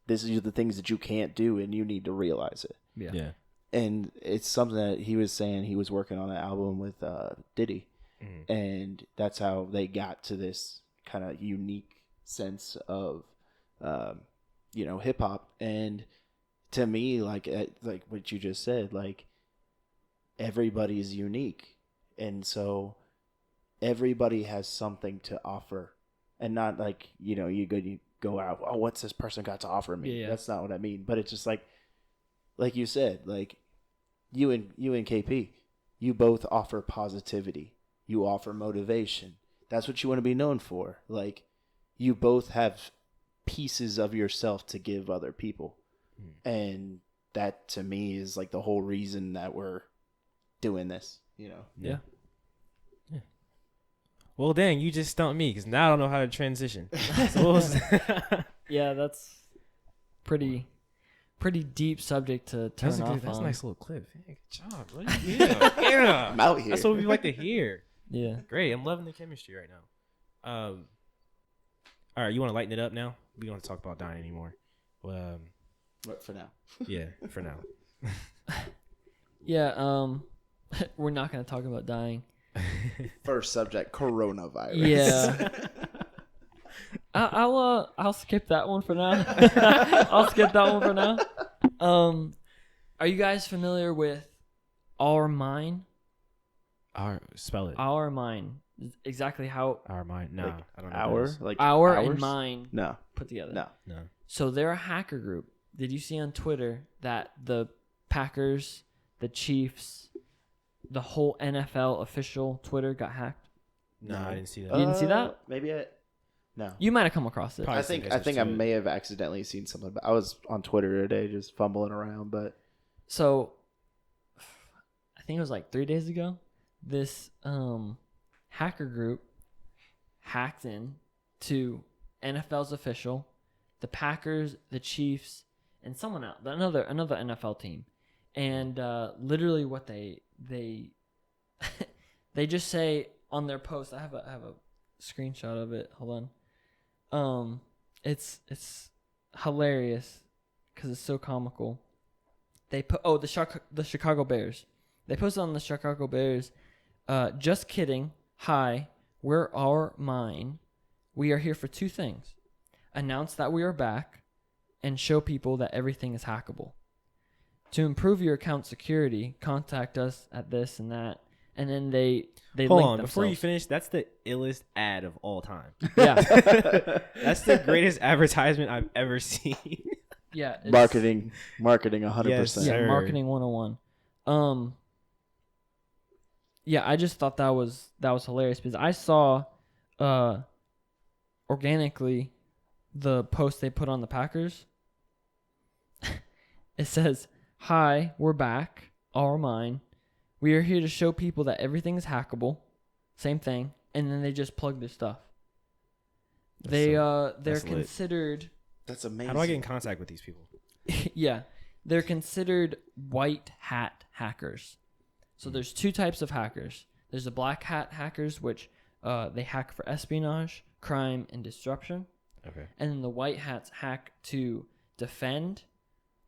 This is the things that you can't do, and you need to realize it. Yeah. And it's something that he was saying. He was working on an album with Diddy, and that's how they got to this kind of unique sense of, hip hop. And to me, like what you just said, like everybody's unique, and so everybody has something to offer, and not like you go out, oh, what's this person got to offer me? Yeah. That's not what I mean. But it's just like you said, like you and KP, you both offer positivity. You offer motivation. That's what you want to be known for. Like, you both have pieces of yourself to give other people. And that, to me, is like the whole reason that we're doing this, Yeah. Well, dang, you just stumped me, because now I don't know how to transition. So Yeah, that's pretty deep subject to turn off That's a on. nice little clip. Hey, good job, buddy. Yeah. I'm out here. That's what we like to hear. Yeah. Great. I'm loving the chemistry right now. All right, you want to lighten it up now? We don't want to talk about dying anymore. Well, But for now. yeah, for now. Yeah, we're not going to talk about dying. First subject, coronavirus. Yeah. I'll skip that one for now. I'll skip that one for now. Are you guys familiar with Our Mine? Spell it. Our Mine. exactly how Our mind. No, Like, I don't know. What that is. like our hours? and mine No, put together. no. No. So they're a hacker group. Did you see on Twitter that the Packers, the Chiefs, the whole NFL official Twitter got hacked? No, I didn't see that. You didn't see that? Maybe No. You might have come across it. Probably I think some I to it. may have accidentally seen something. But I was on Twitter today, just fumbling around. But So I think it was like 3 days ago. This hacker group hacked in to NFL's official, the Packers, the Chiefs, and someone else, another NFL team, and literally what they they just say on their post. I have a screenshot of it. Hold on. It's hilarious because it's so comical. They put the Chicago Bears. They posted on the Chicago Bears. Just kidding. Hi, we're our mine. We are here for two things: announce that we are back, and show people that everything is hackable. To improve your account security, contact us at this and that. And then they Hold link on, before you themselves. finish, that's the illest ad of all time. Yeah, That's the greatest advertisement I've ever seen. yeah. it's- marketing 100%. Yes, Yeah, sir. marketing 101. Yeah, I just thought that was hilarious because I saw organically the post they put on the Packers. It says, "Hi, we're back. Our mine. We are here to show people that everything is hackable." Same thing, and then they just plug their stuff. They're that's lit. considered That's amazing. How do I get in contact with these people? yeah, they're considered white hat hackers. So there's two types of hackers. There's the black hat hackers, which they hack for espionage, crime, and disruption. Okay. And then the white hats hack to defend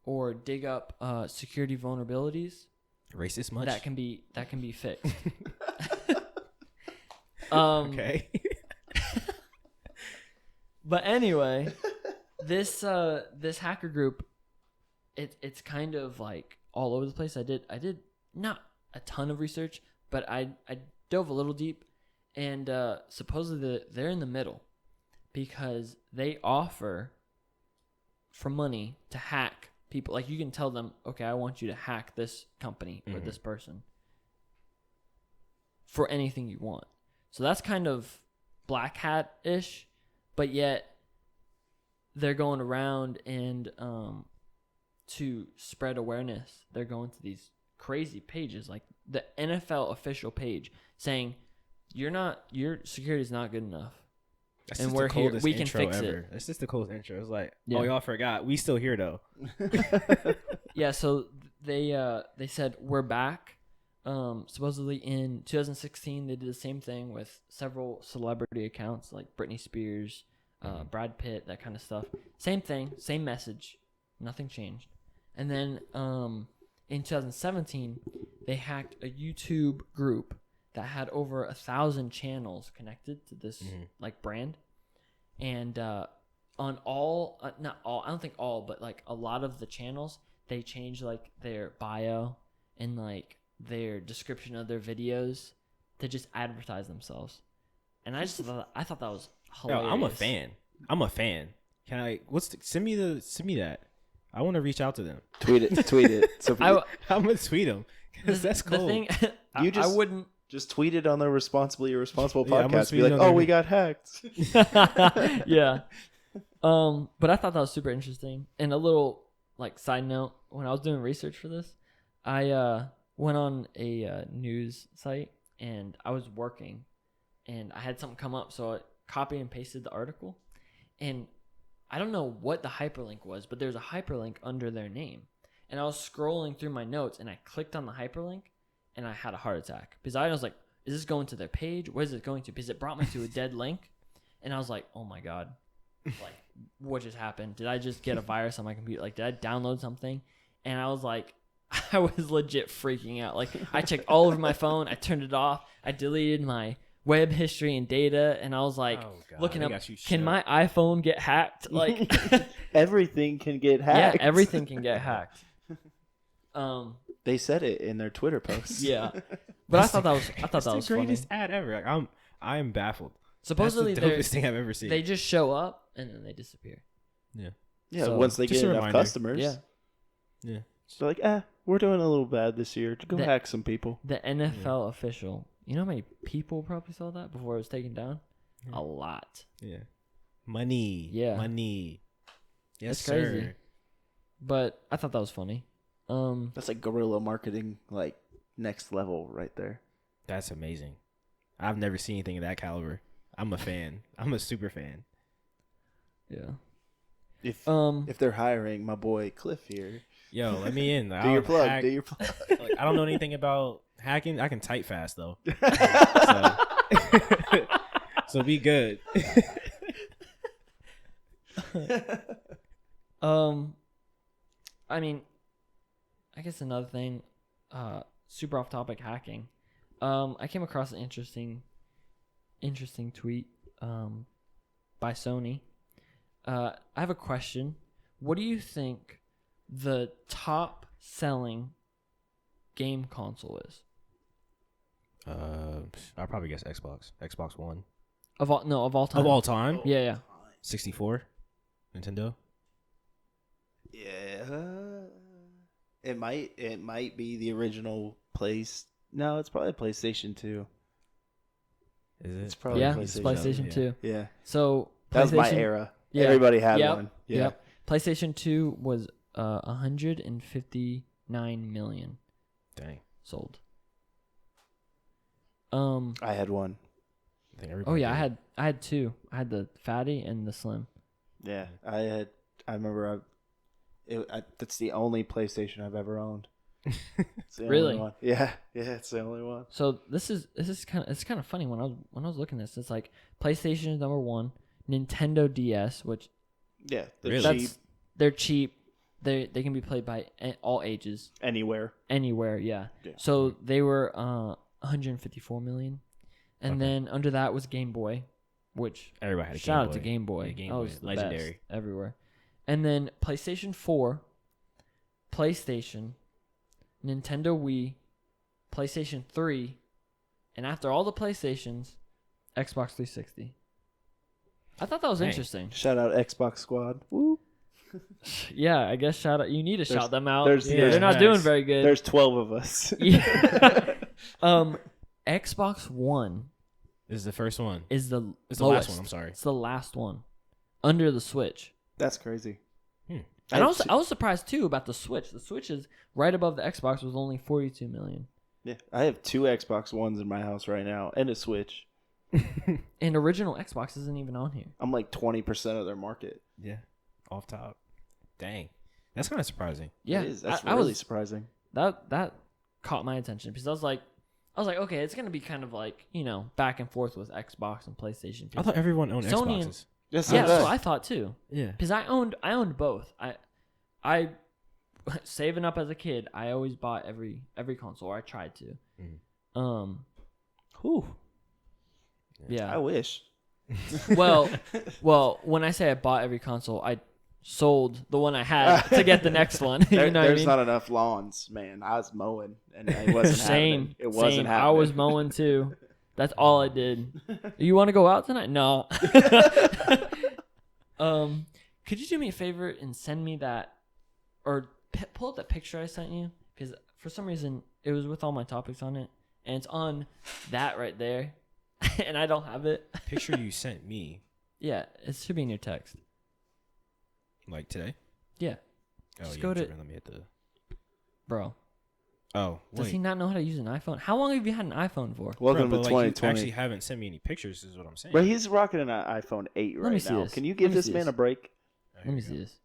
or dig up security vulnerabilities Racist much? that can be fixed. Okay. But anyway, this hacker group, it's kind of like all over the place. I did not a ton of research, but I dove a little deep, and supposedly they're in the middle because they offer for money to hack people. Like, you can tell them, okay, I want you to hack this company or this person for anything you want. So that's kind of black hat ish, but yet they're going around and to spread awareness, they're going to these crazy pages like the NFL official page saying your security is not good enough. That's And just we're the here. coldest We can intro fix ever. it. That's just the coolest intro. It's like, Yeah. oh, y'all forgot. We still here, though. Yeah, so they said we're back. Supposedly in 2016 they did the same thing with several celebrity accounts like Britney Spears, Brad Pitt, that kind of stuff. Same thing, same message, nothing changed. And then in 2017 they hacked a YouTube group that had over 1,000 channels connected to this like brand, and on all not all, I don't think all, but like a lot of the channels, they changed like their bio and like their description of their videos to just advertise themselves. And I thought that was hilarious. Yo, I'm a fan. Can I? Send me that. I want to reach out to them. Tweet it. So I'm gonna tweet them because that's cool. The thing, You I just- wouldn't. just tweet it on the Responsibly Irresponsible Yeah, I'm gonna podcast. Be tweet it like, on oh, there. we got hacked. Yeah. But I thought that was super interesting. And a little like side note, when I was doing research for this, I went on a news site and I was working and I had something come up, so I copied and pasted the article, and I don't know what the hyperlink was, but there's a hyperlink under their name, and I was scrolling through my notes and I clicked on the hyperlink and I had a heart attack because I was like, is this going to their page? Where is it going to? Because it brought me to a dead link, and I was like, oh my god, like what just happened? Did I just get a virus on my computer? Like, did I download something? And I was like, I was legit freaking out. Like, I checked all over my phone. I turned it off. I deleted my web history and data, and I was like, Oh, God, looking they up, got you can shook. my iPhone get hacked? Like, Everything can get yeah, hacked. everything can get hacked. They said it in their Twitter posts. Yeah, but I thought that was That's that was the funny. greatest ad ever. Like, I am baffled. Supposedly, that's the dopest thing I've ever seen. they just show up and then they disappear. Yeah. Yeah, So, once they just get a enough reminder. customers. Yeah. Yeah. So like, we're doing a little bad this year. Go The- hack some people. The NFL official. You know how many people probably saw that before it was taken down? Yeah. A lot. Yeah. Money. Yeah. Money. Yes, That's crazy. sir. But I thought that was funny. That's like guerrilla marketing, like next level right there. That's amazing. I've never seen anything of that caliber. I'm a fan. I'm a super fan. Yeah. If they're hiring my boy Cliff here, Yo, let me in. do your plug. Do your plug. Like, I don't know anything about hacking. I can type fast though. So be good. I mean, I guess another thing, super off topic hacking. I came across an interesting tweet by Sony. I have a question. What do you think the top selling game console is? I'll probably guess Xbox One. Of all time. Of all time? Yeah. 64? Nintendo? Yeah. It might be the original place. No, it's probably PlayStation 2. Is it? It's probably Yeah, PlayStation. it's PlayStation Yeah. 2. Yeah. So That was my PlayStation- era. Yeah. Everybody had Yep. one. Yeah. Yep. PlayStation 2 was 159 million Dang. sold. I had one. I think Oh everybody yeah, did. I had two. I had the fatty and the slim. Yeah. I remember that's the only PlayStation I've ever owned. It's the Really? only one. Yeah. Yeah, it's the only one. So this is kind of funny when I was looking at this. It's like PlayStation is number 1, Nintendo DS, which Yeah. They're Really? cheap they're cheap. They can be played by all ages, anywhere. anywhere. Yeah. Yeah. So they were 154 million, and Okay. then under that was Game Boy, which Everybody had a shout Game out to Boy. Game Boy. Yeah, Game That Boy. was the Legendary. best everywhere. And then PlayStation 4, PlayStation, Nintendo Wii, PlayStation 3, and after all the PlayStations, Xbox 360. I thought that was Dang. interesting. Shout out Xbox Squad. Woo. Yeah, I guess shout out. You need to There's- shout them out. there's- Yeah, there's they're not nice. doing very good. There's 12 of us. Yeah. Xbox One This is the first one. is the It's the last lowest. one. I'm sorry. It's the last one, under the Switch. That's crazy. Hmm. And I was surprised too about the Switch. The Switch is right above the Xbox with only 42 million. Yeah, I have 2 Xbox Ones in my house right now and a Switch. And original Xbox isn't even on here. I'm like 20% of their market. Yeah. Off top. Dang. That's kind of surprising. Yeah, It is. That's I really was, surprising. that caught my attention because I was like, okay, it's gonna be kind of like back and forth with Xbox and PlayStation. I thought everyone owned Sony and- Xboxes. Yes, Yeah, it that's does. what I thought too. Yeah. Because I owned both. I saving up as a kid, I always bought every console. Or I tried to. Whew. Yeah. I wish. Well, when I say I bought every console, I sold the one I had to get the next one. You know what I There's mean? not enough lawns, man. I was mowing, and it wasn't Same. happening. It wasn't same. happening. I was mowing too. That's all I did. You want to go out tonight? No. Could you do me a favor and send me that, or pull up that picture I sent you? Because for some reason it was with all my topics on it, and it's on that right there, and I don't have it. Picture you sent me Yeah, it should be in your text. like today. Yeah, Oh, Just yeah, go I'm to- tripping. Let me hit the. bro. Oh, Does wait. he not know how to use an iPhone? How long have you had an iPhone for? Welcome Bro, to but, like, you 2020. actually haven't sent me any pictures. Is what I'm saying. But he's rocking an iPhone 8 Let me right see now. this. Can you Let give me this see man this. a break? Oh, here Let me we see go. this.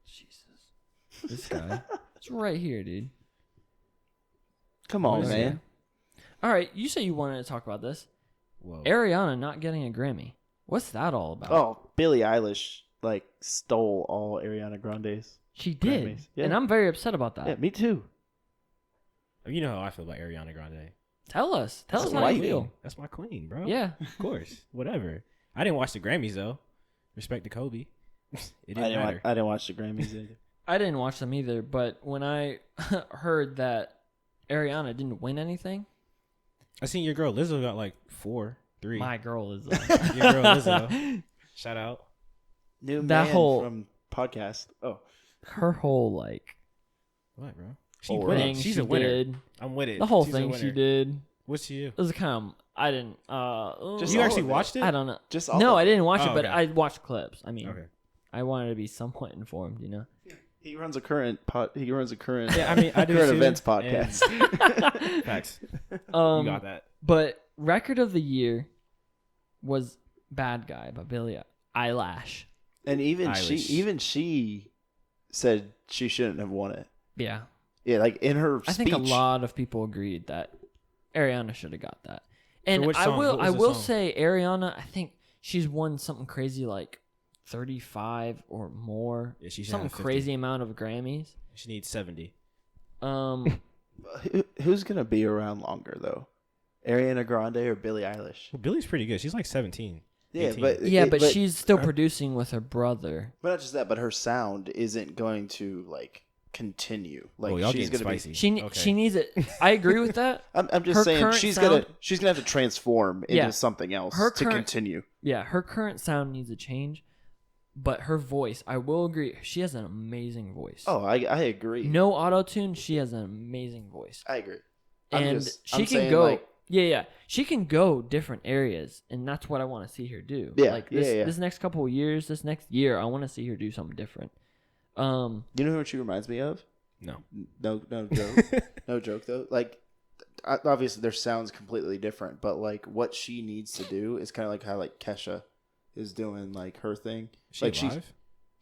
Jesus, this guy. It's right here, dude. Come on, What is man. All right, you say you wanted to talk about this. Whoa. Ariana not getting a Grammy. What's that all about? Oh, Billie Eilish stole all Ariana Grande's. She did, Grammys. Yeah. and I'm very upset about that. Yeah, me too. You know how I feel about Ariana Grande. Tell us That's how you white. feel. That's my queen, bro. Yeah, Of course. Whatever. I didn't watch the Grammys though. Respect to Kobe. It didn't matter. I didn't watch the Grammys either. I didn't watch them either. But when I heard that Ariana didn't win anything, I seen your girl Lizzo got like 4. 3. My girl is Your girl Lizzo. Shout out. New that man whole from podcast. Oh, her whole like What, bro? She Whole winning. thing She's she a winner. did, I'm with it. the whole She's a thing she winner. did. What's she do? It was kind of I didn't. Just You all actually of it. watched it? I don't know. just all No, of I it. didn't watch Oh, it, but okay. I watched clips. I mean, Okay. I wanted to be somewhat informed, you know. He runs a current He runs a current. Yeah, I mean, I do current too, events and- podcast. Facts. You Um, got that. but record of the year was "Bad Guy" by Billie Eilish. And even Eilish. she said she shouldn't have won it. Yeah, Yeah, like in her I speech. think a lot of people agreed that Ariana should have got that. And which I song? will What was I the will song? say Ariana, I think she's won something crazy like 35 or more. Yeah, she should Something have 50. crazy amount of Grammys. She needs 70. Who's gonna be around longer though? Ariana Grande or Billie Eilish? Well, Billy's pretty good. She's like 17. Yeah, 18. but yeah, but she's still producing with her brother. But not just that, but her sound isn't going to like continue. Like Oh, y'all she's getting gonna spicy. She Okay. she needs it. I agree with that. I'm just her saying current she's sound- gonna have to transform into Yeah. something else Her to current- continue. Yeah, her current sound needs a change, but her voice, I will agree, she has an amazing voice. Oh, I agree. No auto tune, she has an amazing voice, I agree. and she can go. Yeah, she can go different areas, and that's what I want to see her do. Yeah, like this, yeah. this next couple of years, this next year, I want to see her do something different. You know what she reminds me of? No. No joke. No joke though. Like, obviously their sounds completely different, but like what she needs to do is kind of like how like Kesha is doing like her thing. She like alive?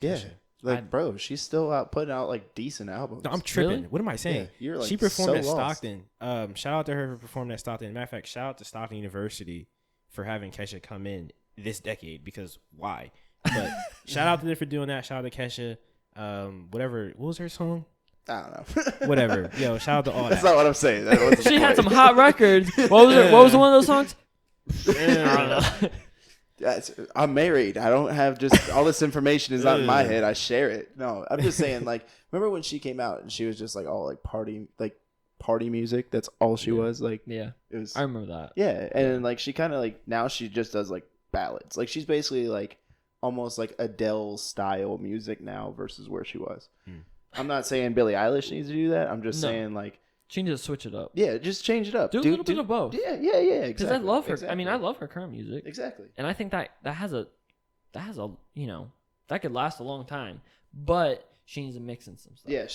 yeah, Kesha. like bro, she's still out putting out like decent albums. No, I'm tripping. Really? What am I saying? Yeah, you're, like, she performed so at lost. Stockton. Shout out to her for performing at Stockton. Matter of fact, shout out to Stockton University for having Kesha come in this decade, because why? But shout out to them for doing that. Shout out to Kesha. What was her song? I don't know. Whatever. Yo, shout out to all That's that. not what I'm saying. That wasn't She the had some point. hot records. What was it? What was one of those songs? I'm married. I don't have just all this information is not in my head. I share it. No, I'm just saying. Like, remember when she came out and she was just like all like party music. That's all she was. Like, Yeah, it was. I remember that. Yeah, and like she kind of like now she just does like ballads. Like she's basically like almost like Adele style music now versus where she was. I'm not saying Billie Eilish needs to do that. I'm just No. saying like She needs to switch it up. yeah, just change it up. Do a little bit of both. Yeah, Because exactly. I love her. Exactly. I mean, I love her current music, exactly. and I think that has a you know, that could last a long time. But she needs to mix in some stuff. Yeah,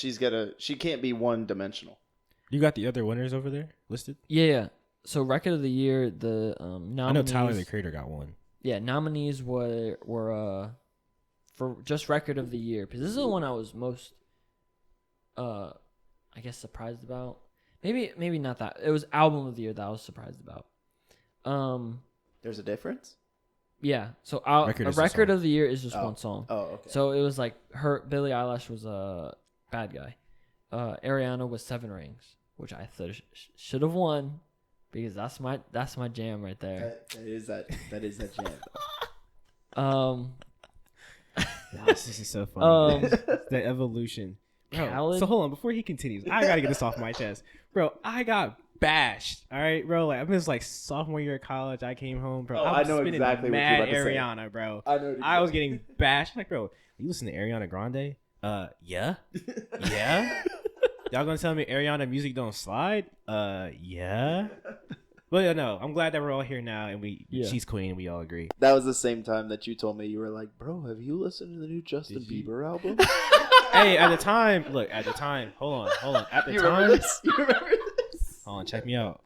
she can't be one dimensional. You got the other winners over there listed? Yeah. So record of the year, the nominees. I know Tyler the Creator got one. Yeah, nominees were for just record of the year, because this is the one I was most I guess surprised about. Maybe not that. It was album of the year that I was surprised about. There's a difference? Yeah. So Record a is a record song. of the year is just Oh. one song. Oh, okay. So it was like Billie Eilish was a bad guy. Ariana was 7 Rings, which I thought should have won, because that's my jam right there. that is that jam. This is so funny. Um, The evolution. Bro, Khaled? so hold on, before he continues, I gotta get this off my chest. Bro, I got bashed. All right, bro. Like, I was like sophomore year of college. I came home, bro. Oh, I was I know spinning exactly what you're mad about to say. Ariana, bro. I know. I was getting bashed. Like, bro, you listen to Ariana Grande? Yeah. Yeah. Y'all gonna tell me Ariana music don't slide? Yeah. But yeah, no, I'm glad that we're all here now, and she's queen, and we all agree. That was the same time that you told me you were like, bro, have you listened to the new Justin Did you? Bieber album? Hey, at the time, hold on. At the You time, remember this? You remember this? hold on, check me out.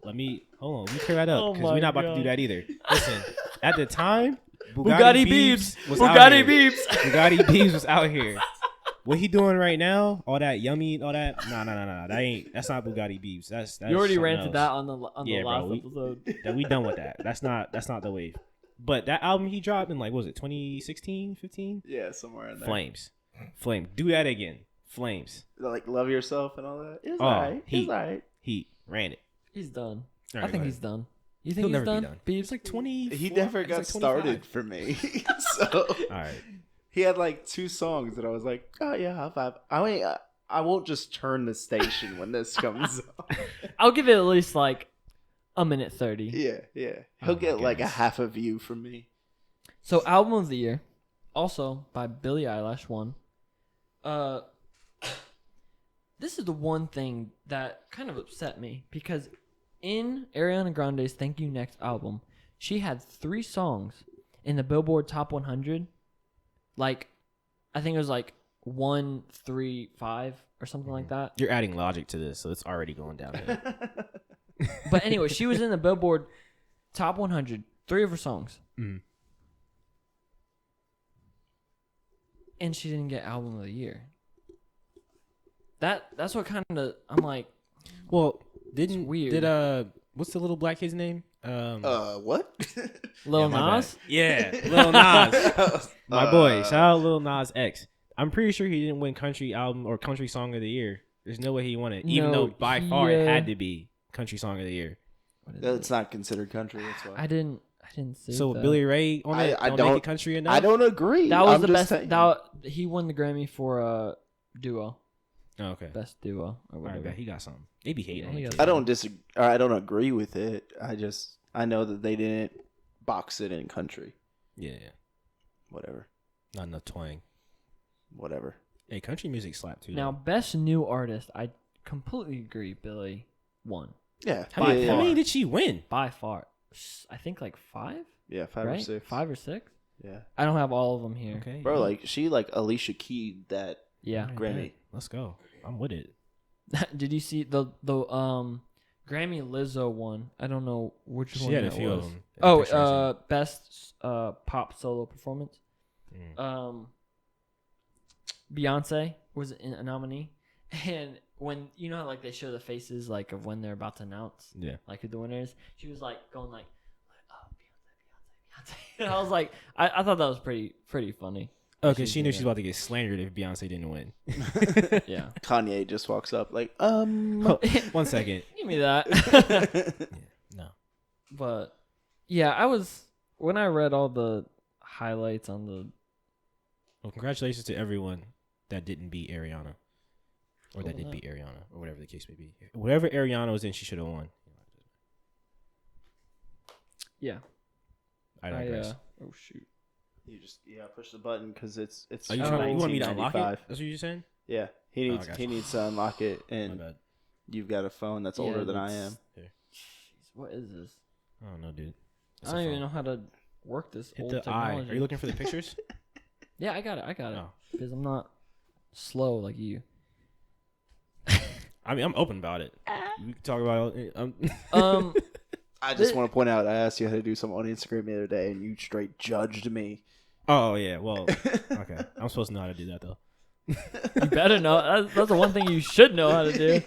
Let me clear that up, Oh because my we're not about to do God. that either. Listen, at the time, Bugatti Biebs was Bugatti out here. Biebs. Bugatti Biebs was out here. What he doing right now? All that yummy, all that? No. That's not Bugatti Biebs. That's You already something ranted else. that on the last bro, episode. That we done with that. That's not the wave. But that album he dropped in like, what was it 2016, 15? Yeah, somewhere in there. Flame. Do that again. Flames. Like, love yourself and all that. It's Oh, alright. heat. It's alright. Heat. Ran it. He's done. All I right, think go he's ahead. done. You think He'll he's never done? be done. Biebs? It's like 20. He never got started for me. So All right. he had like 2 songs that I was like, oh yeah, high five. I won't just turn the station when this comes on. I'll give it at least like a minute 30. Yeah. Oh He'll my get like a goodness. half a view from me. So album of the year, also by Billie Eilish, won. This is the one thing that kind of upset me because in Ariana Grande's Thank You Next album, she had 3 songs in the Billboard Top 100. Like, I think it was like 1, 3, 5 or something like that. You're adding logic to this, so it's already going downhill. But anyway, she was in the Billboard Top 100, 3 of her songs. Mm. And she didn't get album of the year. That's what kind of I'm like. Well, weird. what's the little black kid's name? What? Lil my Nas. bad. Yeah, Lil Nas. My boy. Shout out Lil Nas X. I'm pretty sure he didn't win country album or country song of the year. There's no way he won it, even though by far it had to be country song of the year. It's not considered country. That's why. I didn't see So that. Billy Ray on it. I don't don't make it country enough. I don't agree. That was I'm the just best. saying. He won the Grammy for duo, Oh, okay. best duo or All right, whatever. bet he got something. They be hating Yeah, on he the got kid. I don't disagree. Or I don't agree with it. I know that they didn't box it in country. Yeah, Whatever. not enough twang. Whatever. Hey, country music slap too. Now, though. best new artist, I completely agree. Billy won Yeah. how by many, far. how many did she win? by far. I think like 5, Yeah, 5 right? or 6. 5 or 6. Yeah. I don't have all of them here. Okay, Bro, like she like Alicia Keyed that. Yeah. All right, Grammy. bet. Let's go. I'm with it. Did you see the Grammy Lizzo one? I don't know which She one had a that few was. of them. The pictures Oh, best pop solo performance. Mm. Beyonce was a nominee, and when you know how like they show the faces like of when they're about to announce Yeah. like who the winner is, she was like going like, oh, Beyonce. And I was like, I thought that was pretty funny. Oh, because She's she knew doing she was that. about to get slandered if Beyonce didn't win. Yeah. Kanye just walks up like, 1 second. Give me that. No. But yeah, when I read all the highlights on the Well, congratulations to everyone that didn't beat Ariana. Or that Cool, did yeah. beat Ariana. Or whatever the case may be. Whatever Ariana was in, she should have won. yeah, I digress. oh shoot. You just push the button because it's. Are you, you want me to unlock it? That's what you're saying? Yeah, he needs gotcha. he needs to unlock it, My and bad. you've got a phone that's Yeah, older than I that's- am. Jeez, what is this? I don't know, dude. It's I a don't even phone. know how to work this Hit old the technology. eye. Are you looking for the pictures? Yeah, I got it. Oh. Because I'm not slow like you. I mean, I'm open about it. We can talk about it. I just want to point out, I asked you how to do something on Instagram the other day, and you straight judged me. Oh, yeah. Well, okay. I'm supposed to know how to do that, though. You better know. That's the one thing you should know how to do.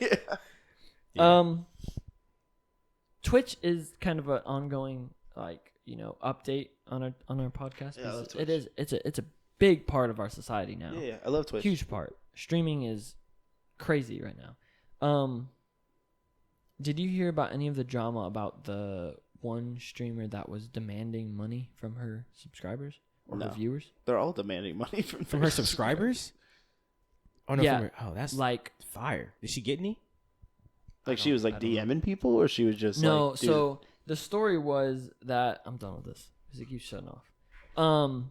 Yeah. Twitch is kind of an ongoing update on our podcast. Yeah, I love It Twitch. is. It's a big part of our society now. Yeah, I love Twitch. Huge part. Streaming is crazy right now. Did you hear about any of the drama about the one streamer that was demanding money from her subscribers or No. her viewers? They're all demanding money from From her subscribers? Oh, no. Yeah. From her, oh, that's Like fire. Did she get any? Like she was like I don't know. DMing people, or she was just no. like, dude, So the story was that I'm done with this because it keeps shutting off.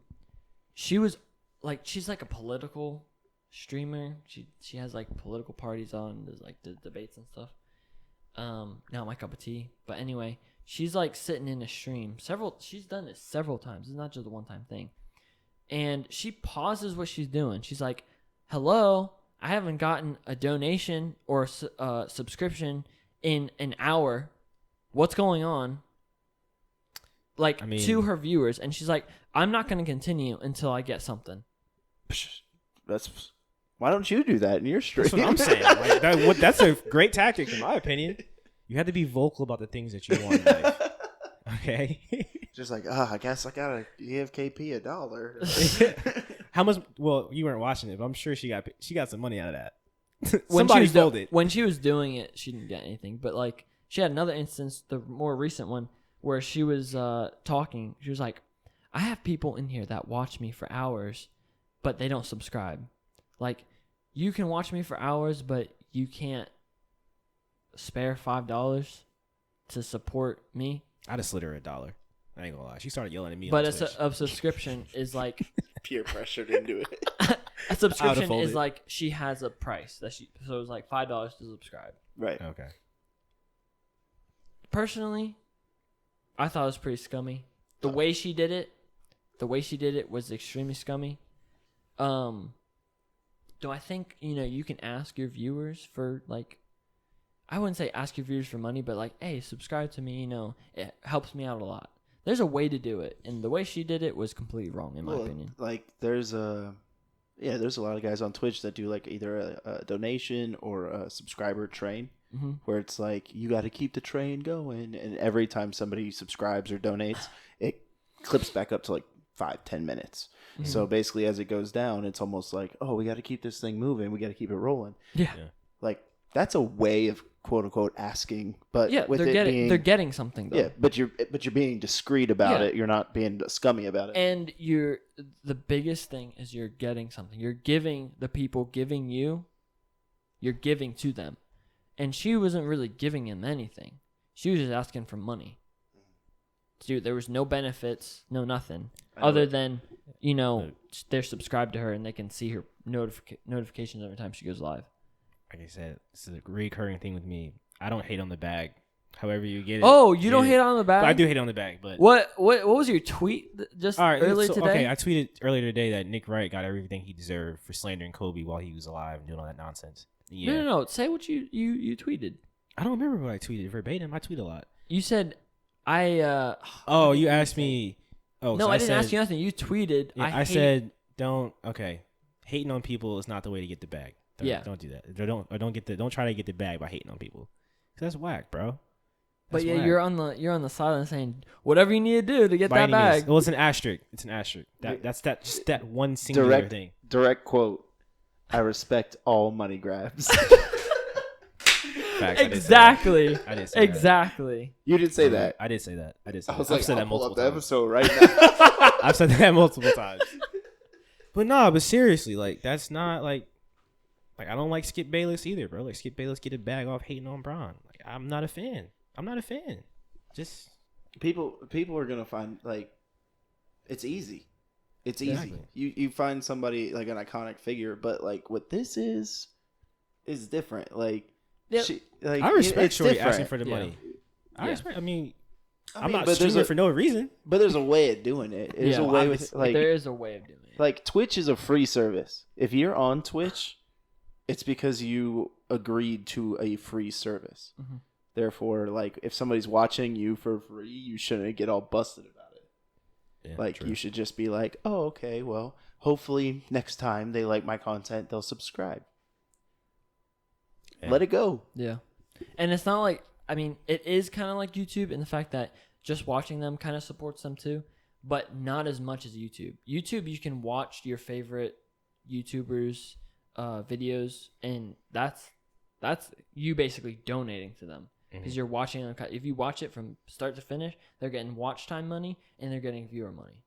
She was like she's like a political streamer. She has like political parties on. There's like the debates and stuff. Not my cup of tea. But anyway, she's like sitting in a stream. She's done this several times. It's not just a one-time thing. And she pauses what she's doing. She's like, "Hello, I haven't gotten a donation or a subscription in an hour. What's going on?" Like to her viewers, and she's like, "I'm not going to continue until I get something." that's why don't you do that in your stream? That's what I'm saying. Like, that's a great tactic, in my opinion. You have to be vocal about the things that you want in life. Okay? Just like, I guess I gotta give KP $1. How much? Well, you weren't watching it, but I'm sure she got some money out of that. When Somebody she was sold it. When she was doing it, she didn't get anything. But like, she had another instance, the more recent one, where she was talking. She was like, "I have people in here that watch me for hours, but they don't subscribe. Like, you can watch me for hours, but you can't spare $5 to support me. I just slid her $1. I ain't gonna lie. She started yelling at me. But on Twitch. a subscription is like peer pressured into it. a subscription is it. like she has a price that so it's like $5 to subscribe. Right. Okay. Personally, I thought it was pretty scummy. The way she did it was extremely scummy. Do I think, you can ask your viewers for like, I wouldn't say ask your viewers for money, but like, hey, subscribe to me, it helps me out a lot. There's a way to do it, and the way she did it was completely wrong in my opinion. Like there's a lot of guys on Twitch that do like either a donation or a subscriber train, where it's like you got to keep the train going, and every time somebody subscribes or donates, it clips back up to like 5-10 minutes. So basically, as it goes down, it's almost like, oh, we got to keep this thing moving, we got to keep it rolling. Yeah. Like that's a way of quote unquote asking, but yeah, with they're getting something though. Yeah, but you're being discreet about it. You're not being scummy about it. And the biggest thing is you're getting something. You're giving the people giving you. You're giving to them, and she wasn't really giving him anything. She was just asking for money. Dude, there was no benefits, no nothing, other than they're subscribed to her and they can see her notifications every time she goes live. Like I said, it's a recurring thing with me. I don't hate on the bag. However you get it. Oh, you don't hate on the bag? I do hate on the bag, but what was your tweet just earlier today? Okay, I tweeted earlier today that Nick Wright got everything he deserved for slandering Kobe while he was alive and doing all that nonsense. Yeah. No. Say what you tweeted. I don't remember what I tweeted verbatim. I tweet a lot. You said I. Oh, you asked me. Oh, no, I didn't ask you nothing. You tweeted. Yeah, I said don't. Okay, hating on people is not the way to get the bag. Don't do that. Don't try to get the bag by hating on people. 'Cause that's whack, bro. But yeah, you're on the sideline saying whatever you need to do to get that bag. Well, it's an asterisk. It's an asterisk. That's just that one singular thing. Direct quote. I respect all money grabs. Facts, Exactly. I didn't say exactly. You did say that. I did say that. I was I've like, said I'll that pull up multiple the times. episode right now. I've said that multiple times. But but seriously, like that's not like I don't like Skip Bayless either, bro. Like Skip Bayless get a bag off hating on Bron. Like I'm not a fan. Just people are gonna find like it's easy. It's easy. You find somebody like an iconic figure, but like what this is different. Like, I respect Shorty different. asking for the money. I respect. I'm mean, not streaming it for no reason. But there's a way of doing it. There's a way with like there is a way of doing it. Like Twitch is a free service. If you're on Twitch, it's because you agreed to a free service. Mm-hmm. Therefore, like if somebody's watching you for free, you shouldn't get all busted about it. Yeah, like true. You should just be like, oh, okay, well, hopefully next time they like my content, they'll subscribe. Yeah. Let it go. Yeah. And it's not like, I mean, it is kind of like YouTube in the fact that just watching them kind of supports them too, but not as much as YouTube. YouTube, you can watch your favorite YouTubers' videos, and that's you basically donating to them. Because you're watching them. If you watch it from start to finish, they're getting watch time money and they're getting viewer money,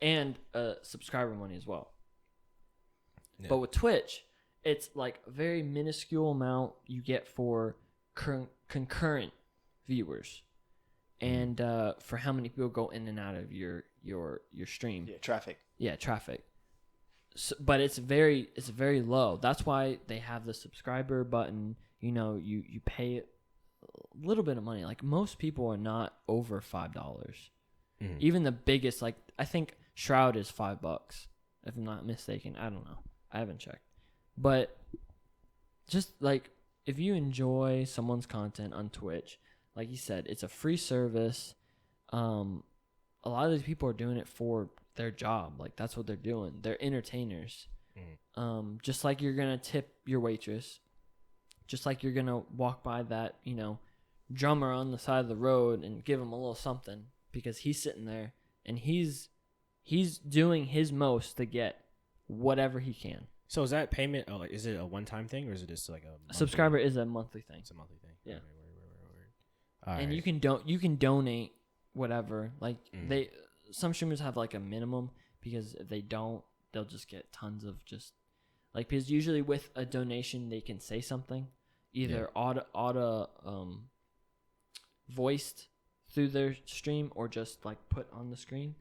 and subscriber money as well. Yeah. But with Twitch, it's like a very minuscule amount you get for concurrent viewers, and for how many people go in and out of your stream. Yeah, traffic. Yeah, traffic. So, but it's very low. That's why they have the subscriber button. You pay it. A little bit of money. Like most people are not over $5. Even the biggest, like I think Shroud is $5, if I'm not mistaken. I don't know. I haven't checked. But just like if you enjoy someone's content on Twitch, like you said, it's a free service. A lot of these people are doing it for their job. Like that's what they're doing. They're entertainers. Just like you're gonna tip your waitress. Just like you're going to walk by that, drummer on the side of the road and give him a little something because he's sitting there and he's doing his most to get whatever he can. So is that payment, like, is it a one-time thing or is it just like a monthly? Subscriber is a monthly thing. It's a monthly thing. Yeah. Right. And you can donate whatever. Like some streamers have like a minimum because if they don't, they'll just get tons of just like, because usually with a donation they can say something. Either voiced through their stream or just like put on the screen.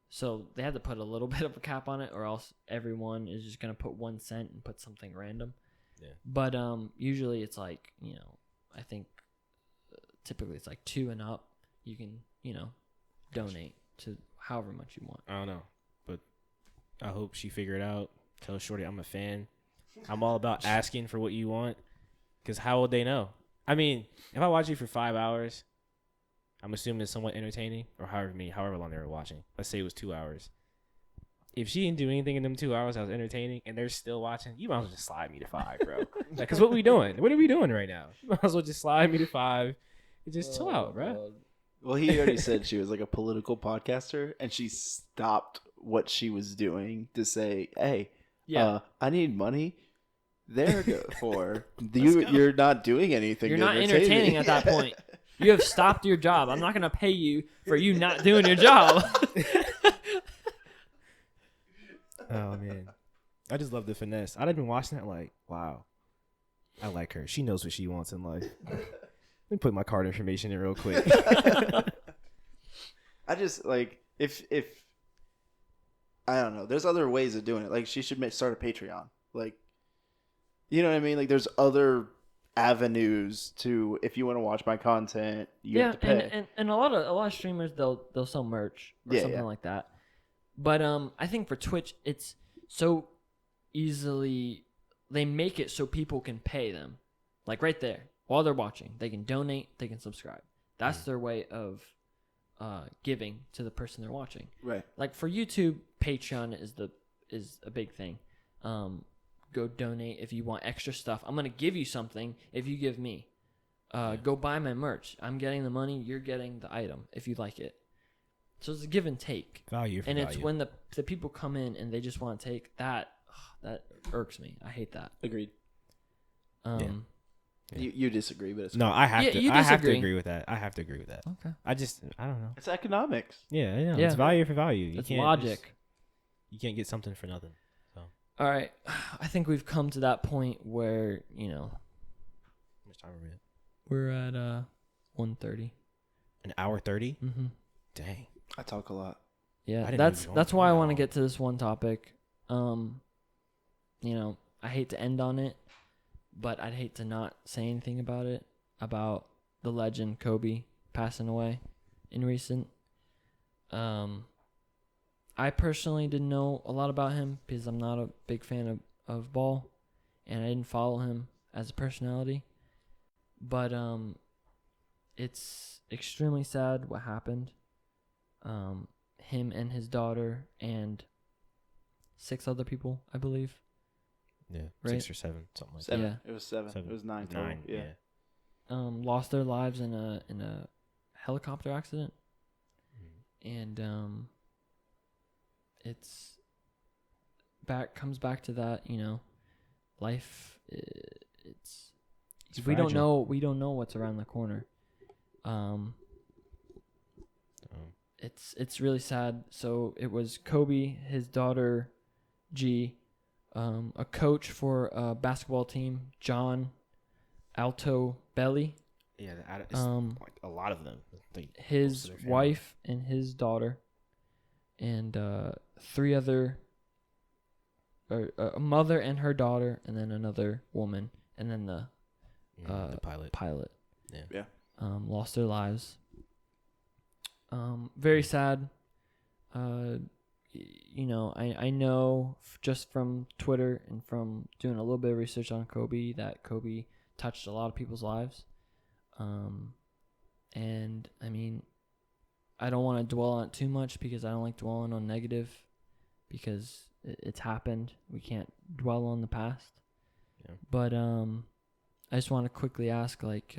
So they had to put a little bit of a cap on it, or else everyone is just gonna put 1 cent and put something random. Yeah. But usually it's like, you know, I think typically it's like 2 and up. You can, you know, donate to however much you want. I don't know, but I hope she figured it out. Tell Shorty I'm a fan. I'm all about asking for what you want, because how would they know? I mean, if I watch you for 5 hours, I'm assuming it's somewhat entertaining, or however long they were watching. Let's say it was 2 hours. If she didn't do anything in them 2 hours that was entertaining, and they're still watching, you might as well just slide me to 5, bro. Because what we doing? What are we doing right now? You might as well just slide me to 5 and just chill out, bro. God. Well, he already said she was like a political podcaster, and she stopped what she was doing to say, "Hey, I need money. Therefore, you're not doing anything. You're not entertaining at that point. You have stopped your job. I'm not going to pay you for you not doing your job." Oh, man. I just love the finesse. I'd have been watching that like, wow, I like her. She knows what she wants in life. Let me put my card information in real quick. I just like if I don't know. There's other ways of doing it. Like she should start a Patreon. Like, you know what I mean? Like there's other avenues to, if you want to watch my content, you have to pay. And a lot of streamers they'll sell merch or something like that. But I think for Twitch it's so easily, they make it so people can pay them. Like right there while they're watching, they can donate, they can subscribe. That's their way of giving to the person they're watching. Right. Like for YouTube, Patreon is a big thing. Go donate if you want extra stuff. I'm gonna give you something if you give me. Go buy my merch. I'm getting the money. You're getting the item if you like it. So it's a give and take. Value for value. And it's when the people come in and they just want to take that. That irks me. I hate that. Agreed. You disagree, but it's no. I have to. I have to agree with that. Okay. I don't know. It's economics. Yeah, I know. Yeah. It's value for value. It's logic. You can't get something for nothing. So. All right. I think we've come to that point where, you know. How much time are we at? We're at 1:30. An hour 30? Mm-hmm. Dang. I talk a lot. Yeah, that's why I want to get to this one topic. You know, I hate to end on it, but I'd hate to not say anything about it, about the legend Kobe passing away in recent. I personally didn't know a lot about him because I'm not a big fan of ball, and I didn't follow him as a personality. But it's extremely sad what happened. Him and his daughter and 6 other people, I believe. Yeah, right? 6 or 7, something like 7. that. Yeah. It was 7. It was 9 total. 9, yeah. Lost their lives in a helicopter accident. And it's comes back to that, you know, life. We don't know what's around the corner. It's really sad. So it was Kobe, his daughter G, a coach for a basketball team, John Altobelli. Yeah, like a lot of them. His wife and his daughter, and 3 other, a mother and her daughter, and then another woman, and then the pilot. Yeah. Lost their lives. Very sad. You know, I know just from Twitter and from doing a little bit of research on Kobe that Kobe touched a lot of people's lives. And I mean, I don't want to dwell on it too much because I don't like dwelling on negative because it's happened. We can't dwell on the past. Yeah. But I just want to quickly ask, like,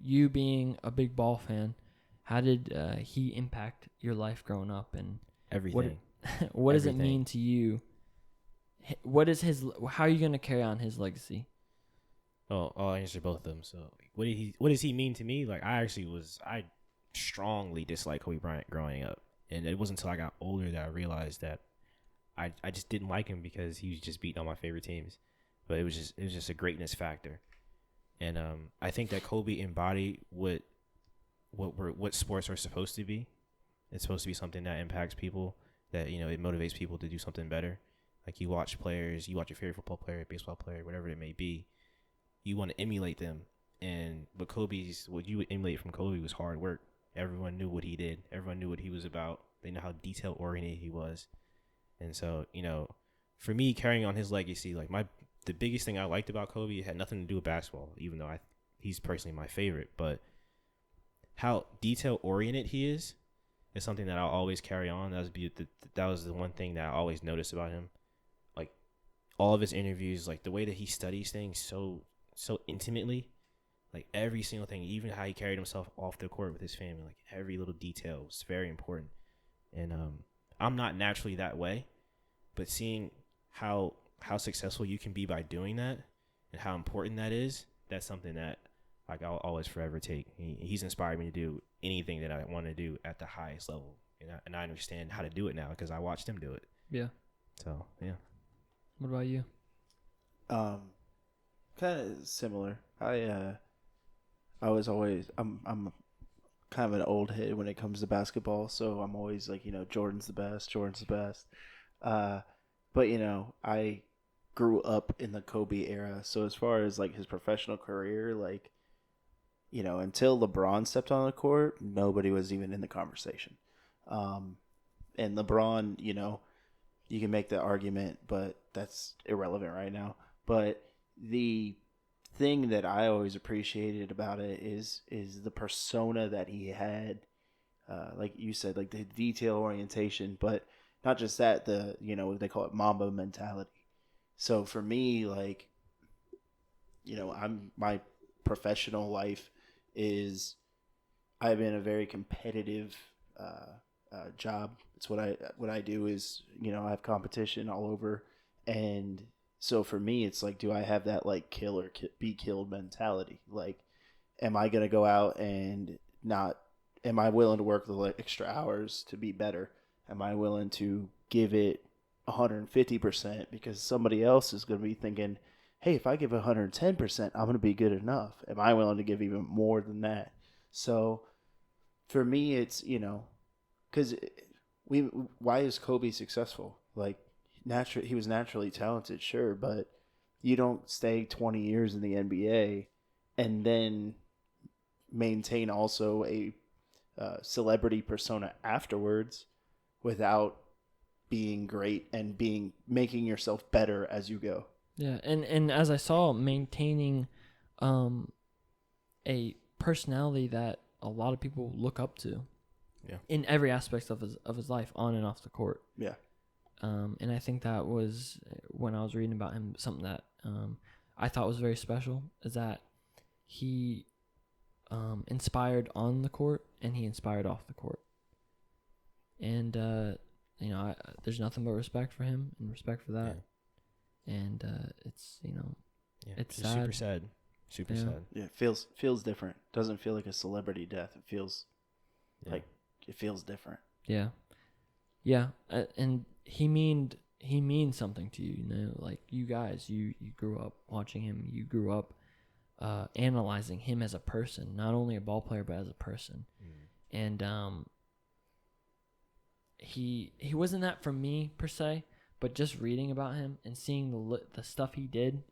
you being a big ball fan, how did he impact your life growing up and everything? What does it mean to you? What is how are you going to carry on his legacy? Oh, I'll answer both of them. So, what does he mean to me? Like, I strongly disliked Kobe Bryant growing up, and it wasn't until I got older that I realized that I just didn't like him because he was just beating all my favorite teams. But it was just a greatness factor, And I think that Kobe embodied what sports are supposed to be. It's supposed to be something that impacts people, that, it motivates people to do something better. Like, you watch players, you watch your favorite football player, baseball player, whatever it may be, you want to emulate them. And what you would emulate from Kobe was hard work. Everyone knew what he did. Everyone knew what he was about. They know how detail oriented he was. And so, for me, carrying on his legacy, like, the biggest thing I liked about Kobe had nothing to do with basketball, even though he's personally my favorite, but how detail oriented he is something that I'll always carry on. That was the one thing that I always noticed about him. Like, all of his interviews, like, the way that he studies things so intimately, like, every single thing, even how he carried himself off the court with his family, like, every little detail was very important. And I'm not naturally that way, but seeing how successful you can be by doing that and how important that is, that's something that, like, I'll always forever take. He's inspired me to do anything that I want to do at the highest level, and I understand how to do it now because I watched him do it. Yeah. So yeah. What about you? Kind of similar. I'm kind of an old head when it comes to basketball, so I'm always like, Jordan's the best. But I grew up in the Kobe era, so as far as like his professional career, like, until LeBron stepped on the court, nobody was even in the conversation. And LeBron, you can make the argument, but that's irrelevant right now. But the thing that I always appreciated about it is the persona that he had, like you said, like the detail orientation, but not just that, they call it Mamba mentality. So for me, like, my professional life is, I'm in a very competitive job. It's what I do is, I have competition all over. And so for me, it's like, do I have that like kill or be killed mentality? Like, am I going to go out and am I willing to work the extra hours to be better? Am I willing to give it 150% because somebody else is going to be thinking, hey, if I give 110%, I'm going to be good enough. Am I willing to give even more than that? So for me, it's, because why is Kobe successful? Like, he was naturally talented, sure, but you don't stay 20 years in the NBA and then maintain also a celebrity persona afterwards without being great and making yourself better as you go. Yeah, and as I saw, maintaining a personality that a lot of people look up to. Yeah. In every aspect of his life, on and off the court. Yeah. And I think that was, when I was reading about him, something that I thought was very special, is that he inspired on the court and he inspired off the court. And there's nothing but respect for him and respect for that. Yeah. And it's it's sad. Super sad. Super sad. Yeah, it feels different. Doesn't feel like a celebrity death. It feels like it feels different. Yeah. Yeah, and he means something to you, like you guys, you grew up watching him, you grew up analyzing him as a person, not only a ball player but as a person. And he wasn't that for me per se, but just reading about him and seeing the stuff he did,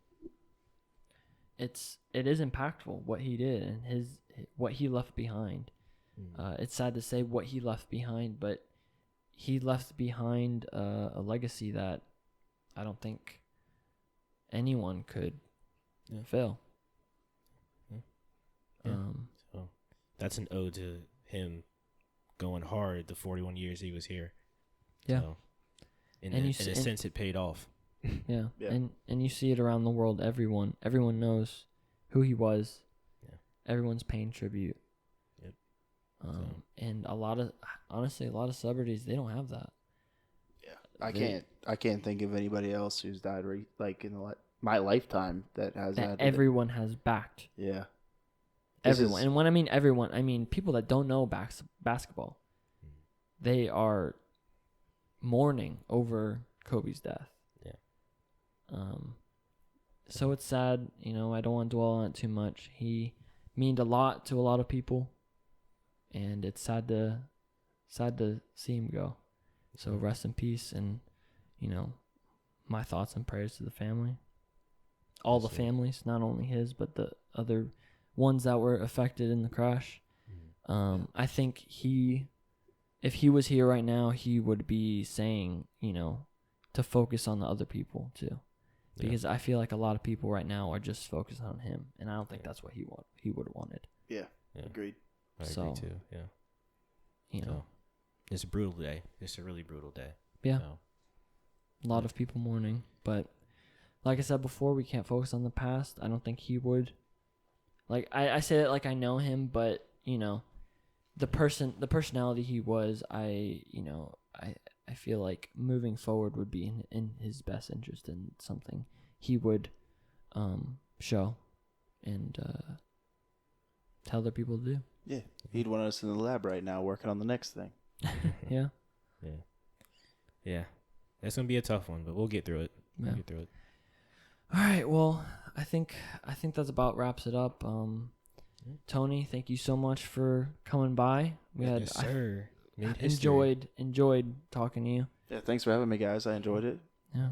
it is impactful what he did and what he left behind. It's sad to say what he left behind, but he left behind a legacy that I don't think anyone could fill. Yeah. So that's an ode to him going hard the 41 years he was here. Yeah. So in a sense, it paid off. Yeah. And you see it around the world. Everyone knows who he was. Yeah. Everyone's paying tribute. Yep. And a lot of celebrities, they don't have that. Yeah. I can't think of anybody else who's died like in my lifetime that has that everyone has backed. Yeah. Everyone. And when I mean everyone, I mean people that don't know basketball. They are mourning over Kobe's death. Yeah. So it's sad, you know, I don't want to dwell on it too much. He meant a lot to a lot of people, and it's sad to see him go. So rest in peace, and, you know, my thoughts and prayers to the family. All the families, not only his, but the other ones that were affected in the crash. I think if he was here right now, he would be saying, you know, to focus on the other people too. Because I feel like a lot of people right now are just focused on him, and I don't think that's what he would have wanted. Yeah, agreed. I agree too. Yeah, you know, it's a brutal day. It's a really brutal day. Yeah, a lot of people mourning, but like I said before, we can't focus on the past. I don't think he would. Like I say it like I know him, but you know, the personality he was, I feel like moving forward would be in his best interest, and something he would show and tell other people to do. Yeah, he'd want us in the lab right now working on the next thing. Yeah. It's gonna be a tough one, but we'll get through it. All right. Well, I think that's about wraps it up. Tony, thank you so much for coming by. Yes, sir. Enjoyed talking to you. Yeah, thanks for having me, guys. I enjoyed it. Yeah.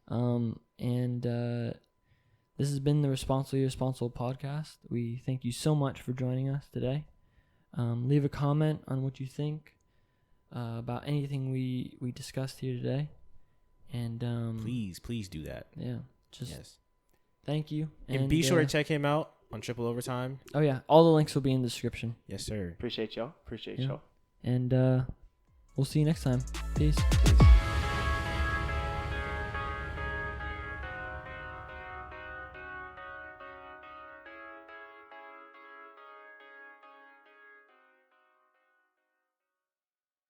And this has been the Responsibly Responsible podcast. We thank you so much for joining us today. Leave a comment on what you think about anything we discussed here today. And please do that. Yeah. Thank you. And be sure to check him out on Triple Overtime. Oh yeah, all the links will be in the description. Yes, sir. Appreciate y'all. And we'll see you next time. Peace.